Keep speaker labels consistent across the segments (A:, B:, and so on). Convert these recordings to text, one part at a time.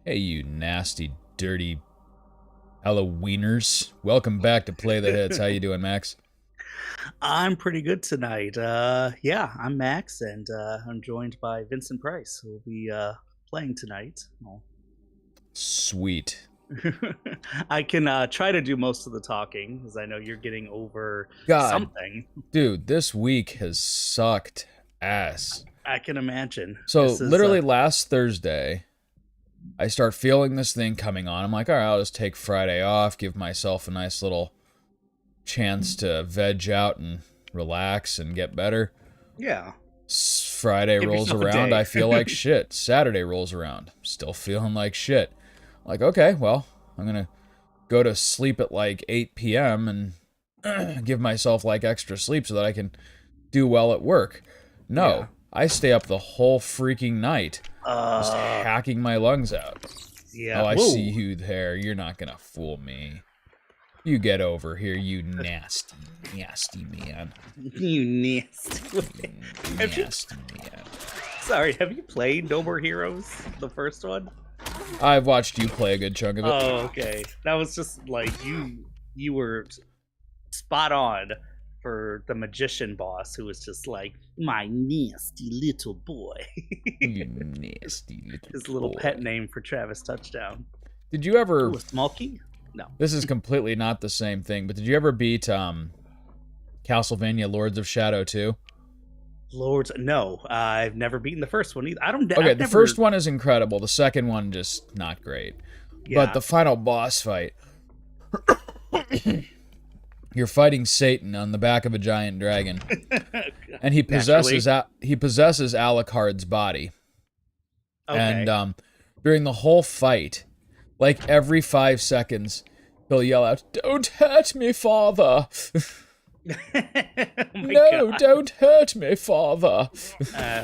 A: Hey, you nasty, dirty Halloweeners. Welcome back to Play the Hits. How you doing, Max?
B: I'm pretty good tonight. Yeah, I'm Max, and I'm joined by Vincent Price, who will be playing tonight. Well,
A: Sweet.
B: I can try to do most of the talking, because I know you're getting over
A: God,
B: something.
A: dude, this week has sucked ass.
B: I can imagine.
A: So,
B: This is
A: literally last Thursday, I start feeling this thing coming on. I'm like, all right, I'll just take Friday off, give myself a nice little chance to veg out and relax and get better.
B: yeah.
A: Friday
B: Give
A: rolls
B: yourself a
A: around,
B: day.
A: I feel like shit. Saturday rolls around, still feeling like shit. Like, okay, well, I'm gonna go to sleep at like 8 p.m. and give myself like extra sleep so that I can do well at work. No,
B: Yeah.
A: I stay up the whole freaking night, just
B: Uh,
A: hacking my lungs out.
B: yeah.
A: Oh, I
B: Whoa.
A: see you there. You're not gonna fool me. You get over here, you nasty, nasty man.
B: You nasty. Have you,
A: Nasty man.
B: sorry, have you played No More Heroes, the first one?
A: I've watched you play a good chunk of it.
B: Oh, okay. That was just like you were spot on for the magician boss who was just like my nasty little boy.
A: You nasty little
B: His little
A: boy.
B: pet name for Travis Touchdown.
A: Did you ever...
B: Ooh, a Smokey? No.
A: This is completely not the same thing, but did you ever beat Castlevania Lords of Shadow 2?
B: Lords, no. I've never beaten the first one either. I don't.
A: Okay,
B: I've
A: the
B: never,
A: first one is incredible. The second one just not great.
B: Yeah.
A: But the final boss fight, you're fighting Satan on the back of a giant dragon, and he possesses Alucard's body.
B: Okay.
A: And during the whole fight, like every 5 seconds, he'll yell out, "Don't hurt me, father!"
B: Oh my
A: No,
B: God.
A: don't hurt me, father.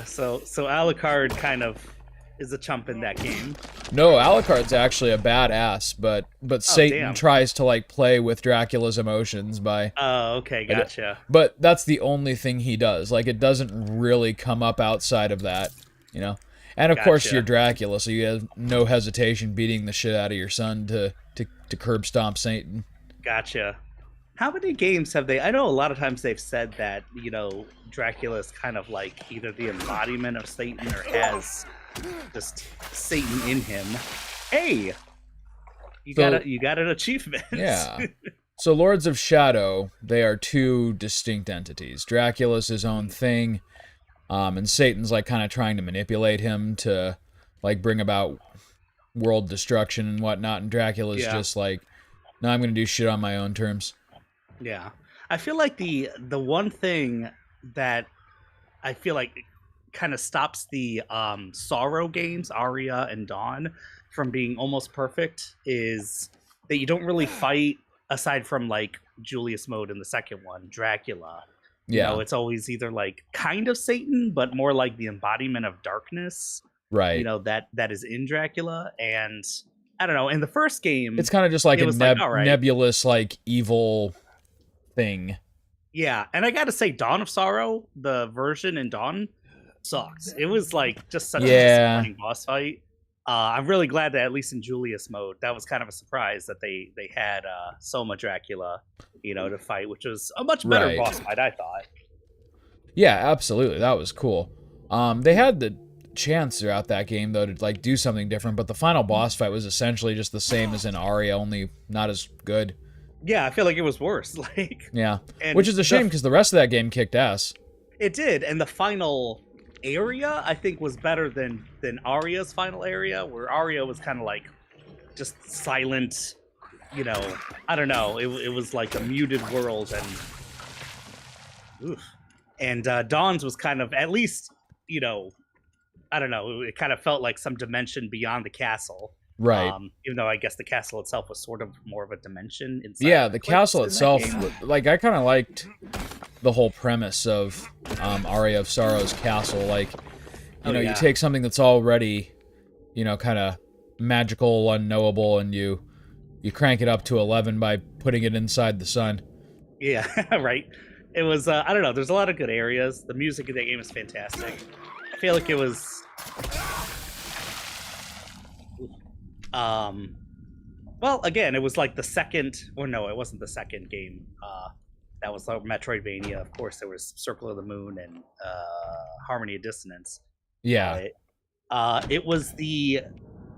B: So Alucard kind of is a chump in that game.
A: No, Alucard's actually a badass, but Satan
B: damn.
A: tries to like play with Dracula's emotions by.
B: Oh, okay, gotcha.
A: But that's the only thing he does. Like, it doesn't really come up outside of that, you know. And of course,
B: Gotcha.
A: you're Dracula, so you have no hesitation beating the shit out of your son to curb stomp Satan.
B: Gotcha. How many games have they? I know a lot of times they've said that Dracula's kind of like either the embodiment of Satan or has just Satan in him. Hey,
A: So-
B: you got an achievement.
A: Yeah. So Lords of Shadow, they are two distinct entities. Dracula's his own thing, and Satan's like kind of trying to manipulate him to like bring about world destruction and whatnot, and Dracula's
B: Yeah.
A: just like, no, I'm gonna do shit on my own terms.
B: Yeah. I feel like the one thing that I feel like kind of stops the Sorrow games, Aria and Dawn, from being almost perfect is that you don't really fight aside from like Julius Mode in the second one, Dracula.
A: Yeah,
B: It's always either like kind of Satan, but more like the embodiment of darkness,
A: right.
B: that is in Dracula. And I don't know, in the first game,
A: It's kind of just like
B: it
A: a
B: was like, all right.
A: nebulous, like evil thing.
B: yeah, and I gotta say, Dawn of Sorrow, the version in Dawn, sucks. It was like just such a
A: Yeah.
B: disappointing boss fight. I'm really glad that at least in Julius mode, that was kind of a surprise that they had Soma Dracula, to fight, which was a much better
A: Right.
B: boss fight, I thought.
A: Yeah, absolutely. That was cool. They had the chance throughout that game though to like do something different, but the final boss fight was essentially just the same as in Aria, only not as good.
B: Yeah, I feel like it was worse. Like,
A: Yeah,
B: and
A: which is a shame because the rest of that game kicked ass.
B: it did, and the final area I think was better than Aria's final area, where Aria was kind of like just silent. I don't know. It was like a muted world, and Dawn's was kind of, at least, I don't know. It kind of felt like some dimension beyond the castle.
A: Right.
B: Even though I guess the castle itself was sort of more of a dimension inside.
A: Yeah,
B: of
A: the
B: cliffs
A: castle
B: in that
A: itself,
B: game.
A: like I kind of liked the whole premise of Aria of Sorrow's castle. Like, you
B: Yeah.
A: take something that's already, kind of magical, unknowable, and you crank it up to 11 by putting it inside the sun.
B: Yeah, right. It was, I don't know, there's a lot of good areas. The music in that game is fantastic. I feel like it was Um, well, again, it was like the second, or no, it wasn't the second game. That was like Metroidvania. Of course, there was Circle of the Moon and Harmony of Dissonance.
A: Yeah.
B: It was the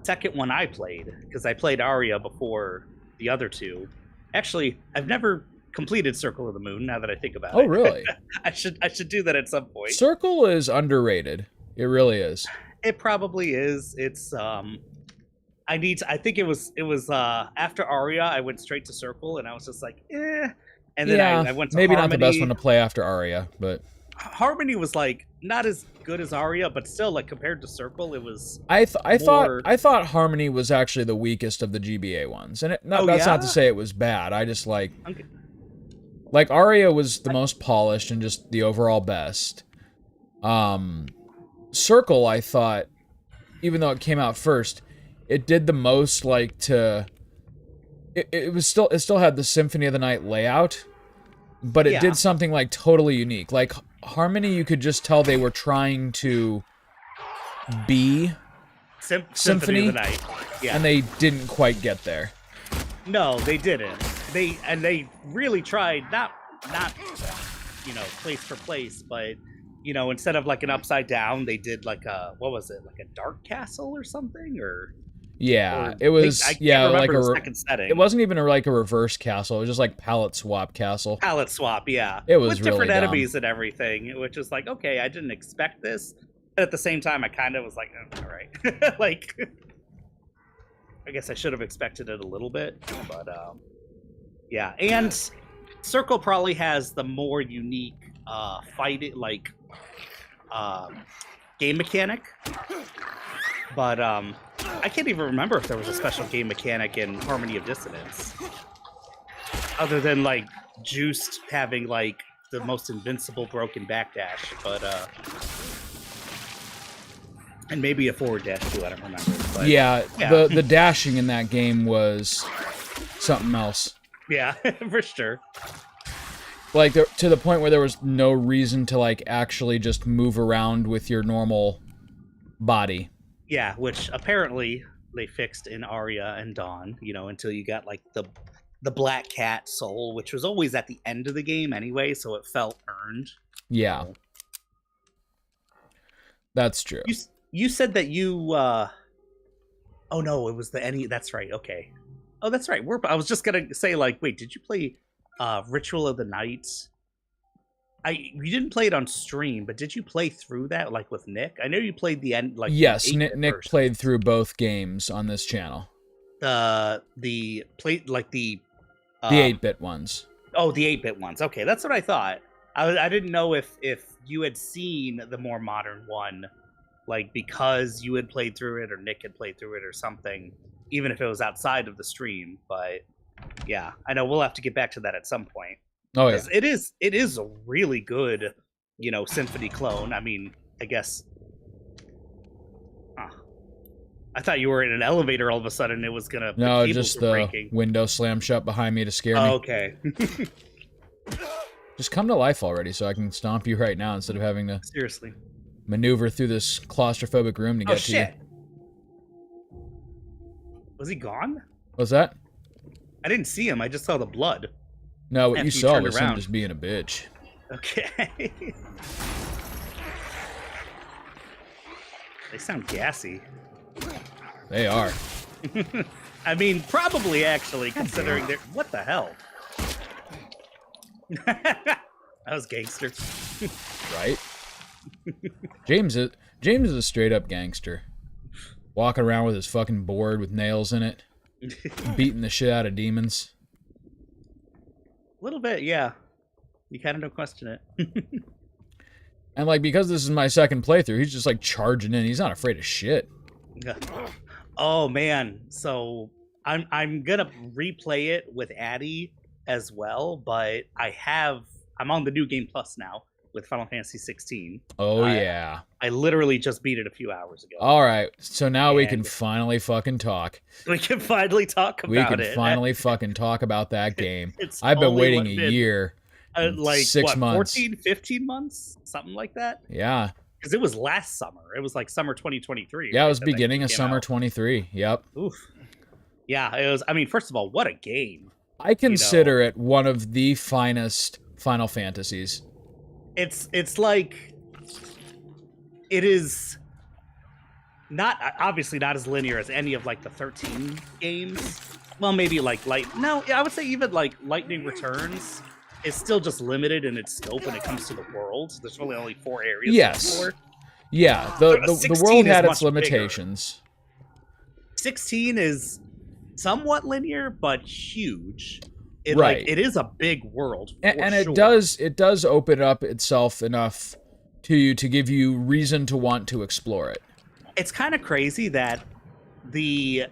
B: second one I played because I played Aria before the other two. Actually, I've never completed Circle of the Moon. Now that I think about it,
A: Oh, really?
B: I should do that at some point.
A: Circle is underrated. It really is.
B: It probably is. It's I think it was after Aria, I went straight to Circle, and I was just like, eh. And then
A: yeah,
B: I went to
A: maybe
B: Harmony.
A: not the best one to play after Aria, but
B: Harmony was like not as good as Aria, but still, like compared to Circle, it was.
A: I thought Harmony was actually the weakest of the GBA ones, and that's not to say it was bad. I just like Aria was the most polished and just the overall best. Circle, I thought, even though it came out first, it did the most like to. It still had the Symphony of the Night layout, but it did something like totally unique. Like Harmony, you could just tell they were trying to be Symphony
B: of the Night,
A: and they didn't quite get there.
B: No, they didn't. They really tried not place for place, but instead of like an upside down, they did like a what was it, like a dark castle or something or.
A: Yeah, it was. Like
B: a second setting.
A: It wasn't even like a reverse castle. It was just like palette swap castle.
B: Palette swap, yeah.
A: It was
B: with
A: really
B: different
A: dumb.
B: enemies and everything, which is like, okay, I didn't expect this, and at the same time, I kind of was like, all right, like, I guess I should have expected it a little bit, but yeah. And Circle probably has the more unique fighting game mechanic. But I can't even remember if there was a special game mechanic in Harmony of Dissonance. Other than, like, Juiced having, like, the most invincible broken backdash. But, and maybe a forward dash, too, I don't remember. But,
A: yeah, the dashing in that game was something else.
B: Yeah, for sure.
A: Like, to the point where there was no reason to, like, actually just move around with your normal body.
B: Yeah, which apparently they fixed in Aria and Dawn, until you got like the Black Cat soul, which was always at the end of the game anyway, so it felt earned.
A: Yeah. That's true.
B: You said that you oh no, it was the that's right, okay. Oh, that's right. I was just gonna say, like, wait, did you play Ritual of the Night? You didn't play it on stream, but did you play through that, like, with Nick? I know you played the end, like...
A: Yes, Nick played through both games on this channel.
B: The
A: 8-bit ones.
B: Oh, the 8-bit ones. Okay, that's what I thought. I didn't know if you had seen the more modern one, like, because you had played through it, or Nick had played through it, or something, even if it was outside of the stream. But, yeah, I know we'll have to get back to that at some point.
A: Oh yeah,
B: it is a really good, Symphony clone. I mean, I guess. I thought you were in an elevator all of a sudden. It was gonna.
A: No, just the window slammed shut behind me to scare me.
B: Oh, okay.
A: Just come to life already, so I can stomp you right now instead of having to
B: seriously
A: maneuver through this claustrophobic room to get to you.
B: Was he gone?
A: What's that?
B: I didn't see him. I just saw the blood.
A: No, what you saw was him just being a bitch.
B: Okay. They sound gassy.
A: They are.
B: I mean, probably actually, considering they're... What the hell? That was gangster.
A: Right? James is a straight up gangster. Walking around with his fucking board with nails in it. Beating the shit out of demons.
B: A little bit, yeah. You kind of don't question it.
A: And, like, because this is my second playthrough, he's just, like, charging in. He's not afraid of shit.
B: Oh, man. So, I'm gonna replay it with Addy as well, but I'm on the New Game Plus now with Final Fantasy 16.
A: Oh, yeah.
B: I literally just beat it a few hours ago.
A: All right. So now we can finally fucking talk.
B: We can finally talk about it.
A: We can finally fucking talk about that game. I've been waiting a year.
B: Like,
A: 6 months.
B: 14, 15 months? Something like that?
A: Yeah.
B: Because it was last summer. It was like summer 2023.
A: Yeah, it was beginning of summer 23. Yep.
B: Oof. Yeah, it was. I mean, first of all, what a game!
A: I
B: You know,
A: consider it one of the finest Final Fantasies.
B: it's like it is not obviously not as linear as any of like the 13 games. Well, maybe like light. No, yeah, I would say even like Lightning Returns is still just limited in its scope when it comes to the world. There's really only 4 areas to
A: Yes.
B: explore.
A: Yeah, the world
B: 16 is
A: had its
B: much bigger.
A: limitations.
B: 16 is somewhat linear but huge.
A: Right.
B: It is a big world for
A: And
B: sure.
A: it does open up itself enough to you to give you reason to want to explore it.
B: It's kind of crazy that the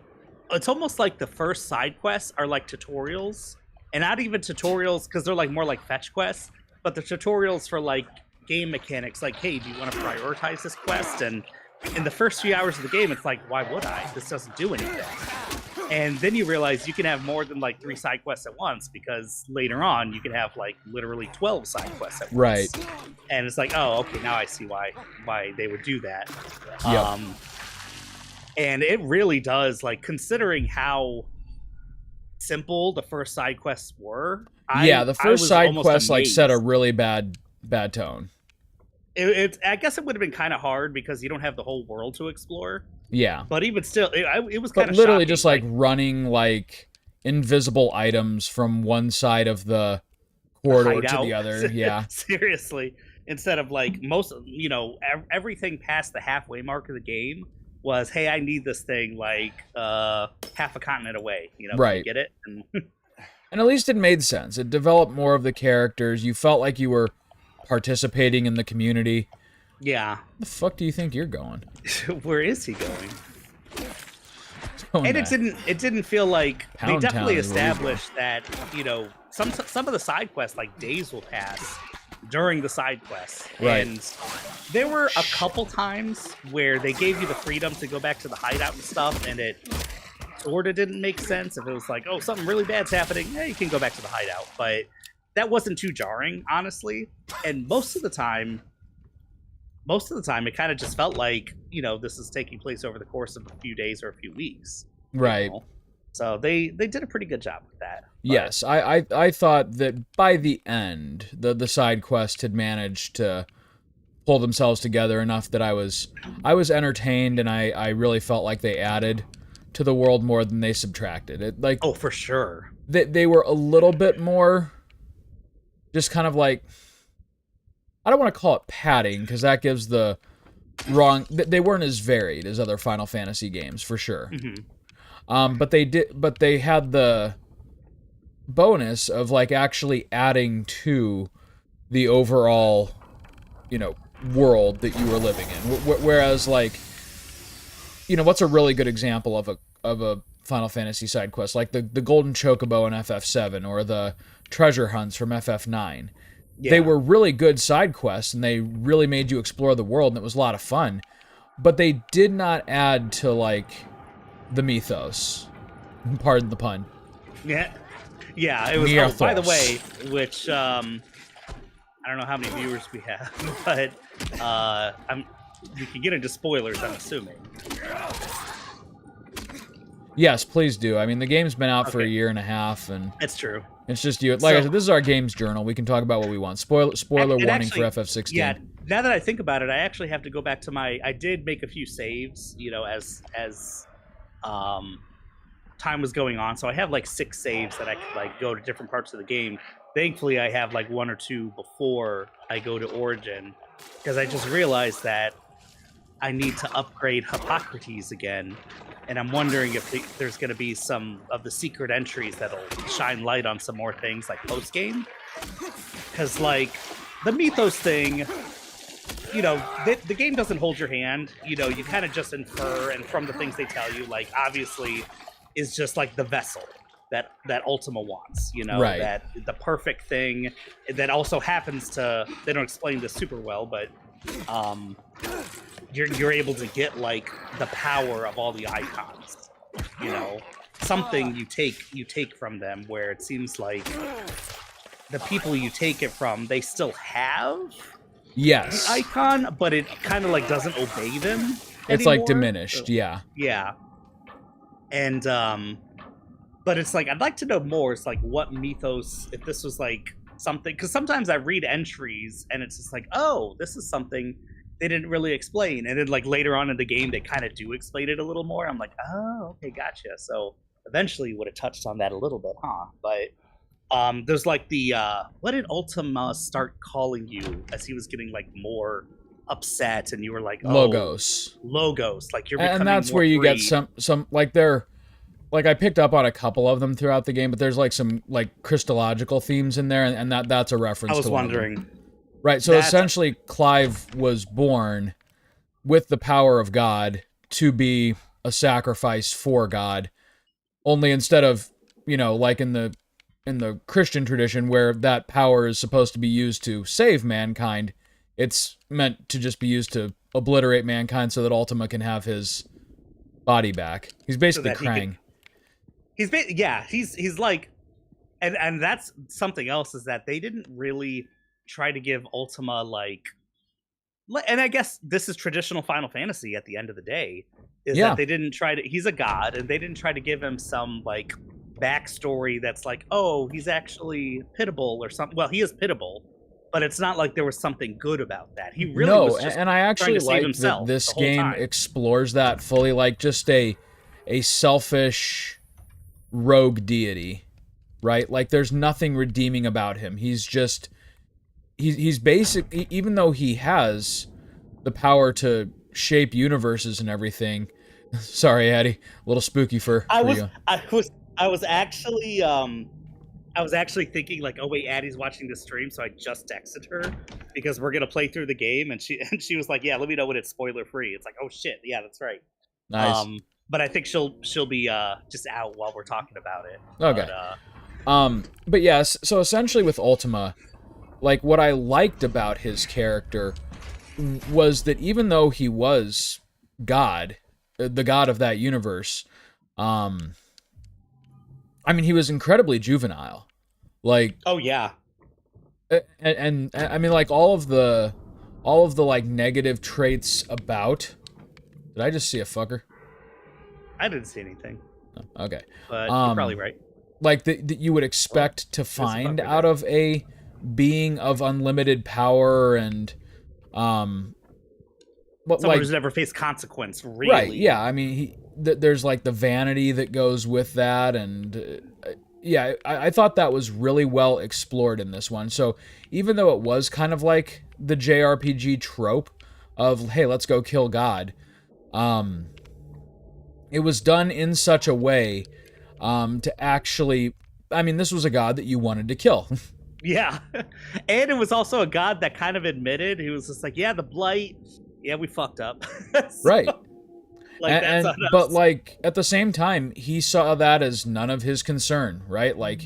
B: it's almost like the first side quests are like tutorials, and not even tutorials because they're like more like fetch quests, but the tutorials for like game mechanics, like, hey, do you want to prioritize this quest? And in the first few hours of the game, it's like, why would I? This doesn't do anything. And then you realize you can have more than like 3 side quests at once, because later on you can have like literally 12 side quests at
A: Right.
B: once. And it's like, oh, okay, now I see why they would do that.
A: Yep.
B: And it really does, like, considering how simple the first side quests were.
A: Yeah, the
B: I
A: first
B: was
A: side
B: almost
A: quest like set a
B: amazed.
A: really bad tone.
B: I guess it would have been kind of hard because you don't have the whole world to explore.
A: Yeah.
B: But even still, it was
A: But
B: kind of
A: literally
B: shocking.
A: just like running like invisible items from one side of the corridor to
B: hideout.
A: the other. Yeah.
B: Seriously, instead of like most, everything past the halfway mark of the game was, hey, I need this thing like half a continent away. Can you
A: Right.
B: get it? And
A: And at least it made sense. It developed more of the characters. You felt like you were participating in the community.
B: yeah,
A: The fuck do you think you're going?
B: where is he going?
A: Going
B: And
A: to
B: it didn't feel like they
A: Pound
B: definitely
A: Town is where he's going.
B: established that some of the side quests, like, days will pass during the side quests.
A: Right.
B: And there were a couple times where they gave you the freedom to go back to the hideout and stuff, and it sort of didn't make sense. If it was like, oh, something really bad's happening, yeah, you can go back to the hideout. But that wasn't too jarring, honestly. And most of the time it kind of just felt like, this is taking place over the course of a few days or a few weeks.
A: Right.
B: So they did a pretty good job with that. But
A: Yes, I thought that by the end, the side quest had managed to pull themselves together enough that I was entertained, and I really felt like they added to the world more than they subtracted. It like
B: oh, for sure.
A: they were a little bit more just kind of like, I don't want to call it padding because that gives the wrong. They weren't as varied as other Final Fantasy games for sure. But they had the bonus of like actually adding to the overall, world that you were living in. Whereas like, what's a really good example of a Final Fantasy side quest, like the Golden Chocobo in FF7 or the treasure hunts from FF9.
B: Yeah.
A: They were really good side quests, and they really made you explore the world, and it was a lot of fun. But they did not add to like the mythos. Pardon the pun.
B: Yeah. Yeah, it was. Oh, by the way, which I don't know how many viewers we have, but we can get into spoilers, I'm assuming.
A: Yes, please do. I mean, the game's been out for a
B: Okay.
A: year and a half, and
B: It's true.
A: it's just you. Like I
B: So-
A: said, this is our games journal. We can talk about what we want. Spoiler
B: And
A: warning
B: actually,
A: for FF16.
B: Yeah, now that I think about it, I actually have to go back to I did make a few saves, as time was going on. So I have like 6 saves that I could like go to different parts of the game. Thankfully, I have like 1 or 2 before I go to Origin, because I just realized that I need to upgrade Hippocrates again, and I'm wondering if there's going to be some of the secret entries that'll shine light on some more things like post game. Because like the Mythos thing, the game doesn't hold your hand. You kind of just infer, and from the things they tell you, like, obviously is just like the vessel that Ultima wants,
A: Right.
B: that the perfect thing that also happens to, they don't explain this super well, but you're able to get like the power of all the icons, something you take from them, where it seems like the people you take it from, they still have
A: Yes.
B: the icon, but it kind of like doesn't obey them
A: It's like
B: anymore.
A: diminished, yeah.
B: Yeah. And but it's like I'd like to know more. It's like what mythos, if this was like something, because sometimes I read entries and it's just like, oh, this is something they didn't really explain, and then like later on in the game they kind of do explain it a little more. I'm like, oh, okay, gotcha. So eventually would have touched on that a little bit, huh? But there's like the what did Ultima start calling you as he was getting like more upset, and you were like, oh, logos, like you're becoming
A: and that's
B: more
A: where you
B: free.
A: get some like they're like I picked up on a couple of them throughout the game, but there's like some like Christological themes in there, and that's a reference.
B: I was
A: to
B: wondering.
A: Right, so essentially Clive was born with the power of God to be a sacrifice for God. Only instead of, like in the Christian tradition where that power is supposed to be used to save mankind, it's meant to just be used to obliterate mankind so that Ultima can have his body back. He's basically Krang.
B: He's like, and that's something else, is that they didn't really try to give Ultima like, and I guess this is traditional Final Fantasy at the end of the day, is that they didn't try to, he's a god, and they didn't try to give him some like backstory that's like, oh, he's actually pitiable or something. Well, he is pitiable, but it's not like there was something good about that. He really was just
A: and I actually like that this game explores that fully, like just a selfish rogue deity, right? Like there's nothing redeeming about him. He's just he's basic, even though he has the power to shape universes and everything. Sorry, Addie, a little spooky for you.
B: I was actually thinking like, oh wait, Addie's watching the stream, so I just texted her because we're gonna play through the game, and she was like, yeah, let me know when it's spoiler free. It's like, oh shit, yeah, that's right.
A: Nice.
B: But I think she'll be just out while we're talking about it.
A: Okay. But yes, so essentially with Ultima, like what I liked about his character was that even though he was God, the god of that universe, I mean, he was incredibly juvenile. Like,
B: oh yeah.
A: And I mean, like all of the like negative traits about. Did I just see a fucker?
B: I didn't see anything.
A: Oh, okay.
B: But you're probably right.
A: Like that you would expect to find out of a being of unlimited power and
B: someone who's never faced consequence, really.
A: Right, yeah. I mean, there's like the vanity that goes with that, and yeah, I thought that was really well explored in this one. So even though it was kind of like the JRPG trope of, hey, let's go kill God, it was done in such a way to actually, I mean, this was a god that you wanted to kill.
B: Yeah. And it was also a god that kind of admitted, he was just like, yeah, the blight, yeah, we fucked up. So,
A: right.
B: Like,
A: but like at the same time, he saw that as none of his concern, right? Like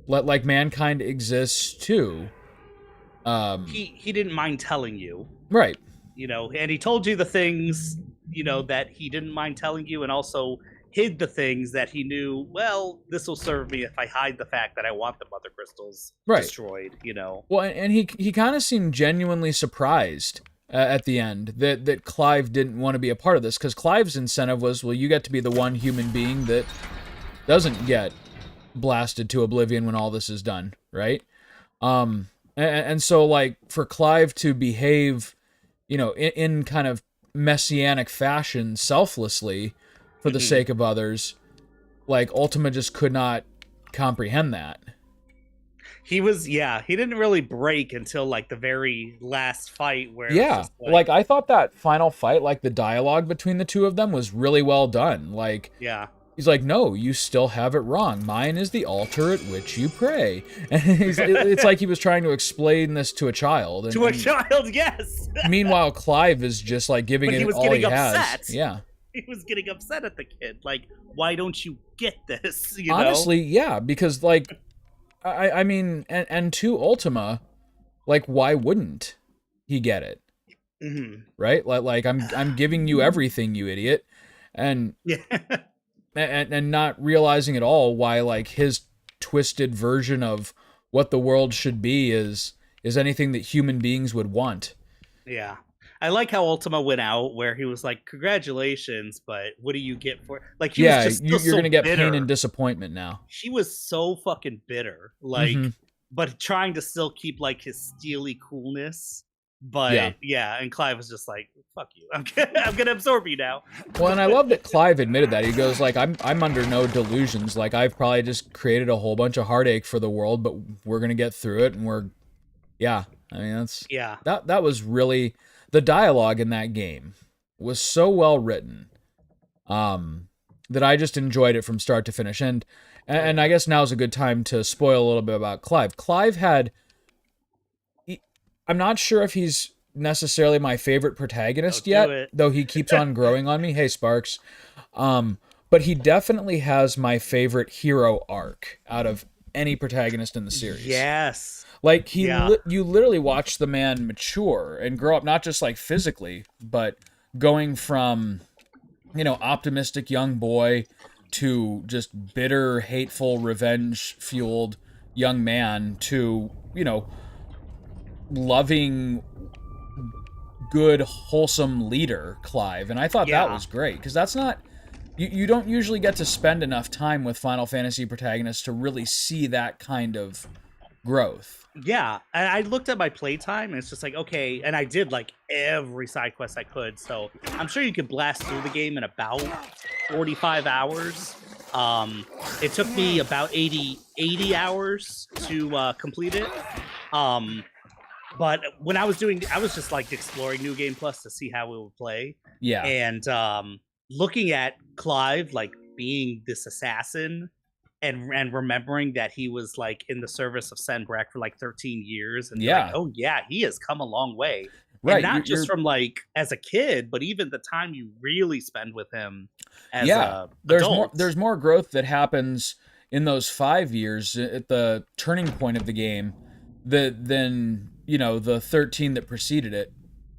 A: like mankind exists too.
B: He didn't mind telling you.
A: Right.
B: And he told you the things, that he didn't mind telling you, and also hid the things that he knew, well, this will serve me if I hide the fact that I want the mother crystals destroyed,
A: Well, and he kind of seemed genuinely surprised at the end that Clive didn't want to be a part of this, because Clive's incentive was, well, you get to be the one human being that doesn't get blasted to oblivion when all this is done, right? And so, like, for Clive to behave, in kind of messianic fashion, selflessly, for the sake of others, like, Ultima just could not comprehend that.
B: He didn't really break until, like, the very last fight where...
A: Yeah, like, I thought that final fight, like, the dialogue between the two of them was really well done. Like,
B: yeah.
A: He's like, no, you still have it wrong. Mine is the altar at which you pray. And it's like he was trying to explain this to a child.
B: To a child, yes!
A: Meanwhile, Clive is just, like, giving it all he has. Yeah.
B: He was getting upset at the kid. Like, why don't you get this?
A: Honestly, yeah, because, like, I mean, and to Ultima, like, why wouldn't he get it?
B: Mm-hmm.
A: Right? Like, I'm giving you everything, you idiot. And
B: yeah.
A: and not realizing at all why, like, his twisted version of what the world should be is anything that human beings would want.
B: Yeah. I like how Ultima went out where he was like, "Congratulations, but what do you get for it?" Like he was
A: Yeah,
B: just still
A: you're
B: so
A: gonna get
B: bitter.
A: pain and disappointment now.
B: He was so fucking bitter, like,
A: Hmm.
B: but trying to still keep like his steely coolness.
A: Yeah.
B: But yeah, and Clive was just like, "Fuck you, I'm gonna absorb you now."
A: Well, and I love that Clive admitted that. He goes like, I'm under no delusions. Like I've probably just created a whole bunch of heartache for the world, but we're gonna get through it, and yeah. I mean,
B: Yeah,
A: that was really the dialogue in that game was so well written, that I just enjoyed it from start to finish. And I guess now's a good time to spoil a little bit about Clive. I'm not sure if he's necessarily my favorite protagonist
B: don't
A: yet,
B: do it.
A: though he keeps on growing on me. Hey, Sparks. But he definitely has my favorite hero arc out of any protagonist in the series.
B: Yes,
A: Like
B: yeah,
A: you literally watch the man mature and grow up, not just like physically, but going from, optimistic young boy to just bitter, hateful, revenge fueled young man to, loving, good, wholesome leader, Clive. And I thought that
B: yeah.
A: was great because that's not. You don't usually get to spend enough time with Final Fantasy protagonists to really see that kind of growth.
B: Yeah, and I looked at my playtime, and it's just like, okay, and I did like every side quest I could, so I'm sure you could blast through the game in about 45 hours. It took me about 80 hours to complete it. But when I was just like exploring New Game Plus to see how it would play,
A: Yeah.
B: and looking at Clive like being this assassin and remembering that he was like in the service of Senbreck for like 13 years and
A: Yeah.
B: like, oh yeah, he has come a long way.
A: Right.
B: And not just from like as a kid, but even the time you really spend with him as a adult.
A: There's more growth that happens in those 5 years at the turning point of the game than the 13 that preceded it.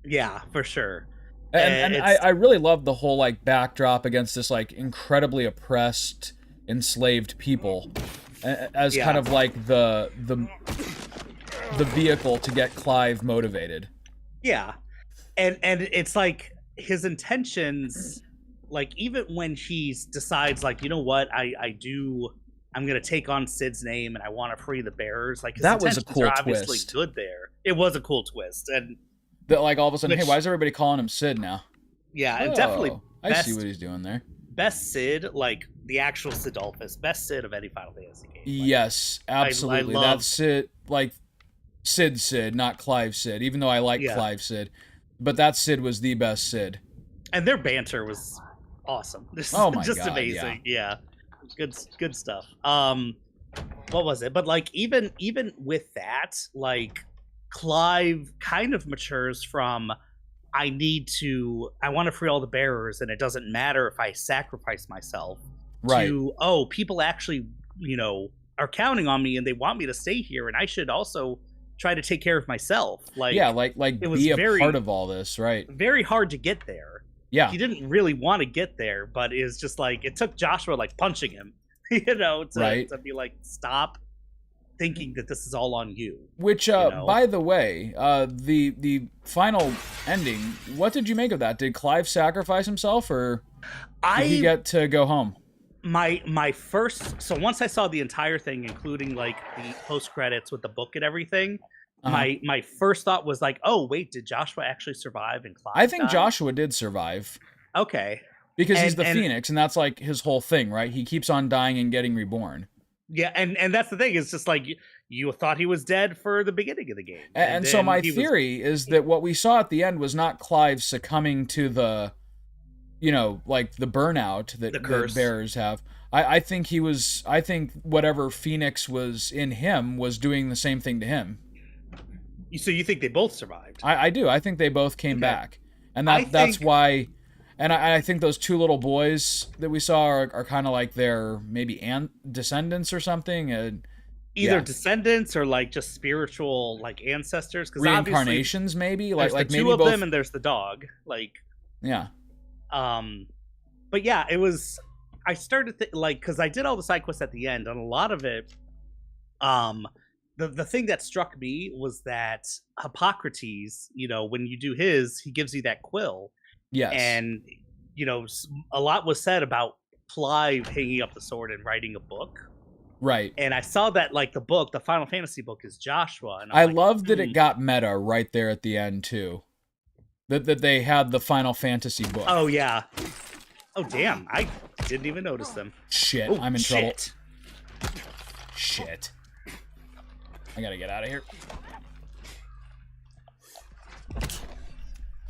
B: Yeah, for sure.
A: And I really love the whole like backdrop against this like incredibly oppressed, enslaved people as kind of like the vehicle to get Clive motivated.
B: Yeah. And it's like his intentions, like even when he decides like, you know what, I'm gonna take on Cid's name and I want to free the bearers. Like his
A: that was a
B: intentions
A: cool
B: are obviously
A: twist.
B: good there. It was a cool twist. And
A: that like all of a sudden, hey, why is everybody calling him Cid now?
B: Yeah, definitely.
A: I see what he's doing there.
B: Best Cid, like the actual Cidolfus, best Cid of any Final Fantasy game. Like,
A: yes, absolutely. That's Cid, like Cid, not Clive Cid. Even though I like Clive Cid, but that Cid was the best Cid.
B: And their banter was awesome.
A: Oh my
B: just
A: God,
B: amazing. Yeah. Good stuff. What was it? But like even with that, like Clive kind of matures from I want to free all the bearers and it doesn't matter if I sacrifice myself to people actually, are counting on me and they want me to stay here and I should also try to take care of myself. Like
A: it was be a part of all this, right?
B: Very hard to get there.
A: Yeah.
B: He didn't really want to get there, but it's just like it took Joshua like punching him, to be like, stop thinking that this is all on you.
A: Which, by the way, the final ending, what did you make of that? Did Clive sacrifice himself, or did he get to go home?
B: My first, so once I saw the entire thing, including like the post credits with the book and everything, my first thought was like, oh wait, did Joshua actually survive and Clive?
A: I think Joshua did survive.
B: Okay.
A: Because he's the Phoenix, and that's like his whole thing, right? He keeps on dying and getting reborn.
B: Yeah, and that's the thing. It's just like you thought he was dead for the beginning of the game.
A: And so my theory is that what we saw at the end was not Clive succumbing to the, like the burnout that the bearers have. I think whatever Phoenix was in him was doing the same thing to him.
B: So you think they both survived?
A: I do. I think they both came back. And that's why... And I think those two little boys that we saw are kind of like their maybe descendants or something.
B: Either descendants or like just spiritual like ancestors.
A: Reincarnations maybe? Like
B: the
A: maybe
B: two of
A: both...
B: them and there's the dog. Like...
A: Yeah.
B: But yeah, it was... I started because I did all the side quests at the end, and a lot of it the thing that struck me was that Hippocrates, when you do his, he gives you that quill,
A: Yes.
B: and a lot was said about Clive hanging up the sword and writing a book.
A: Right.
B: And I saw that like the Final Fantasy book is Joshua, and I'm
A: I
B: like,
A: love that it got meta right there at the end too. That they had the Final Fantasy book.
B: oh yeah, oh damn, I didn't even notice them.
A: Shit,
B: Oh,
A: I'm in trouble.
B: shit.
A: Shit. I gotta get out of here.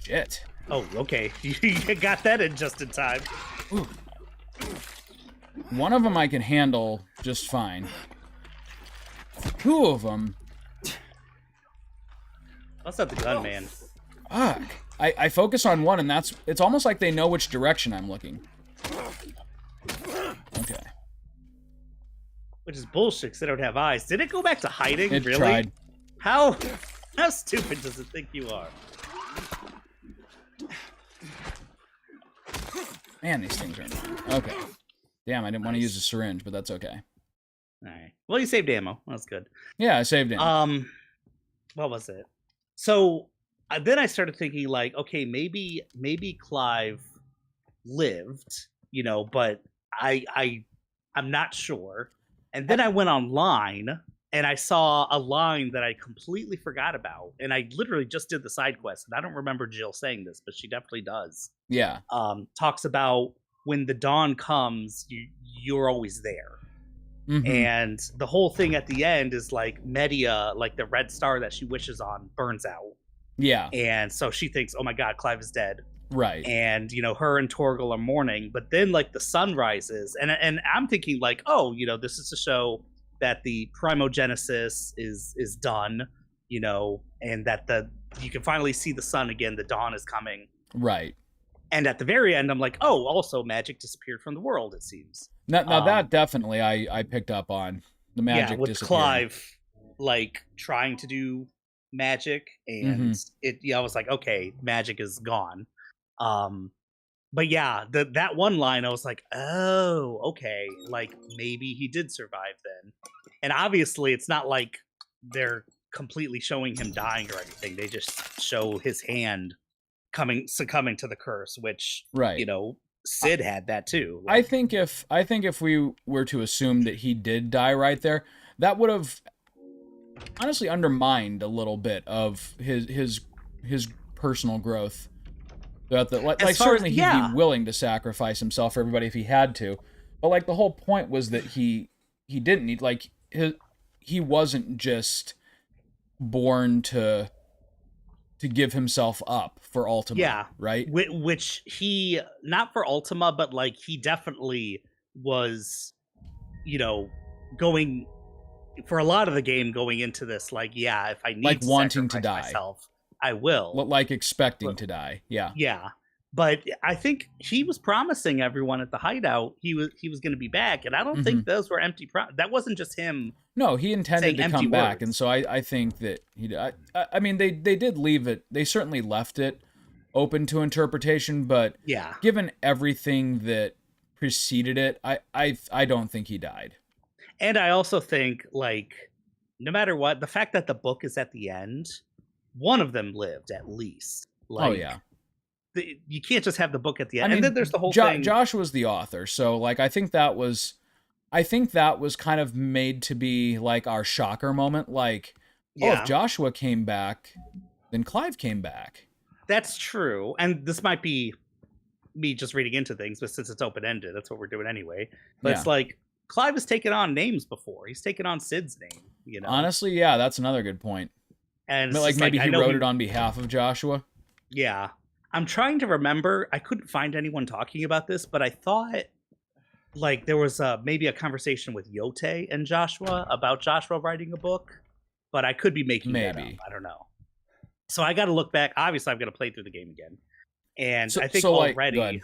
A: Shit.
B: Oh, okay, you got that in just in time.
A: Ooh. One of them I can handle just fine. Two of them.
B: That's not the gun, man.
A: Fuck. I focus on one, and it's almost like they know which direction I'm looking. Okay.
B: Which is bullshit because they don't have eyes. Did it go back to hiding?
A: It
B: really?
A: tried.
B: How stupid does it think you are?
A: Man, these things are annoying. Okay. Damn, I didn't want to use a syringe, but that's okay.
B: All right. Well, you saved ammo. That's good.
A: Yeah, I saved it.
B: What was it? So then I started thinking like, okay, maybe Clive lived, but I'm not sure. And then I went online and I saw a line that I completely forgot about, and I literally just did the side quest, and I don't remember Jill saying this, but she definitely does.
A: Yeah.
B: Talks about when the dawn comes, you're always there.
A: Mhm.
B: And the whole thing at the end is like Media, like the red star that she wishes on, burns out.
A: Yeah.
B: And so she thinks, oh my God, Clive is dead.
A: Right.
B: And, her and Torgal are mourning. But then like the sun rises. And I'm thinking like, oh, this is to show that the primogenesis is done, and that you can finally see the sun again. The dawn is coming.
A: Right.
B: And at the very end, I'm like, oh, also magic disappeared from the world, it seems.
A: Now that definitely I picked up on the magic
B: with
A: disappearing.
B: Clive like trying to do magic, and I was like, okay, magic is gone. But yeah, that one line I was like, oh, okay, like maybe he did survive then. And obviously it's not like they're completely showing him dying or anything. They just show his hand succumbing to the curse, which
A: right.
B: Sid had that too.
A: Like, I think if we were to assume that he did die right there, that would have honestly undermined a little bit of his personal growth. Like certainly he'd be willing to sacrifice himself for everybody if he had to, but like the whole point was that he didn't need, like, he wasn't just born to give himself up for Ultima.
B: Yeah,
A: right.
B: Which he, not for Ultima, but like he definitely was, going for a lot of the game going into this. Like, yeah, if I need
A: like
B: to
A: wanting to die,
B: myself, I will.
A: Like expecting to die. Yeah.
B: Yeah. But I think he was promising everyone at the hideout he was going to be back, and I don't think those were empty. That wasn't just him.
A: No, he intended to come back, and so I think that I mean, they did leave it. They certainly left it open to interpretation, but
B: yeah,
A: given everything that preceded it, I don't think he died.
B: And I also think, like, no matter what, the fact that the book is at the end, one of them lived at least. Like,
A: oh yeah.
B: You can't just have the book at the end.
A: I mean,
B: and then there's the whole thing.
A: Josh was the author, so like I think that was kind of made to be like our shocker moment. Like, oh, if Joshua came back, then Clive came back.
B: That's true, and this might be me just reading into things, but since it's open ended, that's what we're doing anyway. But it's like Clive has taken on names before. He's taken on Sid's name.
A: Honestly, yeah, that's another good point.
B: And
A: like maybe he wrote it on behalf of Joshua.
B: Yeah. I'm trying to remember. I couldn't find anyone talking about this, but I thought like there was maybe a conversation with Yote and Joshua about Joshua writing a book, but I could be making that up. I don't know. So I got to look back. Obviously, I've got to play through the game again, and I think already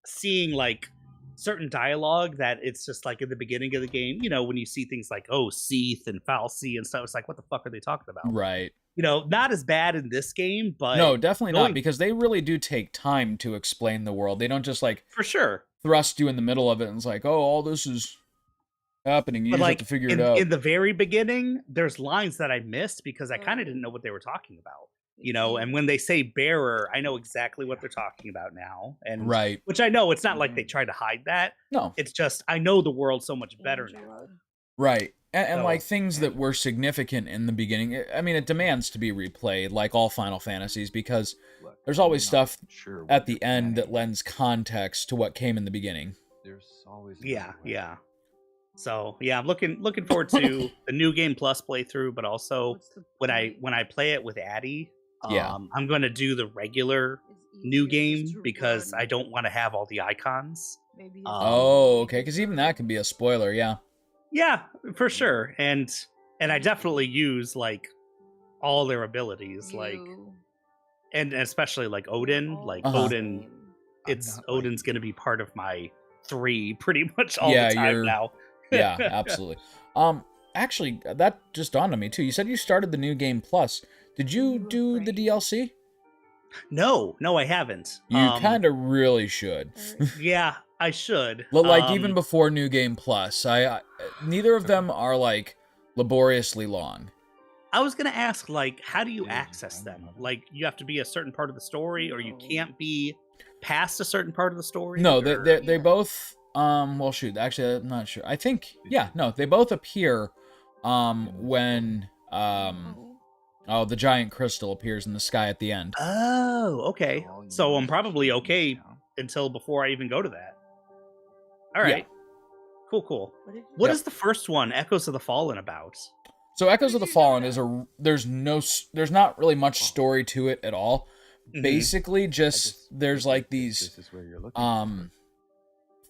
B: seeing like certain dialogue that it's just like in the beginning of the game. When you see things like Seath and Falsey and stuff, it's like, what the fuck are they talking about?
A: Right.
B: Not as bad in this game, but
A: no, definitely not, because they really do take time to explain the world. They don't just like
B: for sure
A: thrust you in the middle of it and it's like, oh, all this is happening. You
B: But
A: just have
B: like
A: to figure it out.
B: in the very beginning, there's lines that I missed because I kind of didn't know what they were talking about. And when they say bearer, I know exactly what they're talking about now. And
A: Right.
B: which I know it's not like they tried to hide that.
A: No.
B: It's just I know the world so much better now.
A: Right. And
B: So-
A: like things that were significant in the beginning, I mean, it demands to be replayed, like all Final Fantasies, because there's always stuff at the end that lends context to what came in the beginning.
C: There's always
B: Yeah. So yeah, I'm looking forward to the new game plus playthrough, but also when I play it with Addie,
A: Yeah.
B: I'm going to do the regular new game because I don't want to have all the icons.
A: Oh, okay, because even that can be a spoiler, yeah.
B: Yeah, for sure. And I definitely use like all their abilities, like and especially like Odin, like
A: Uh-huh.
B: Odin. Odin's going to be part of my 3 pretty much all
A: Yeah,
B: the time
A: you're-
B: now.
A: Yeah, absolutely. Actually, that just dawned on me too. You said you started the new game plus. Did you do the DLC?
B: No, I haven't.
A: You kind of really should.
B: Yeah, I should.
A: Like even before New Game Plus, I neither of them are like laboriously long.
B: I was gonna ask, like, how do you access them? Like, you have to be a certain part of the story, or you can't be past a certain part of the story.
A: No,
B: or...
A: they both. Well, shoot. Actually, I'm not sure. I think no, they both appear when the giant crystal appears in the sky at the end.
B: Oh, okay. So I'm probably okay until before I even go to that. All right. Cool. What is the first one, Echoes of the Fallen, about?
A: So Echoes of the Fallen is there's not really much story to it at all.
B: Mhm.
A: Basically, just there's like these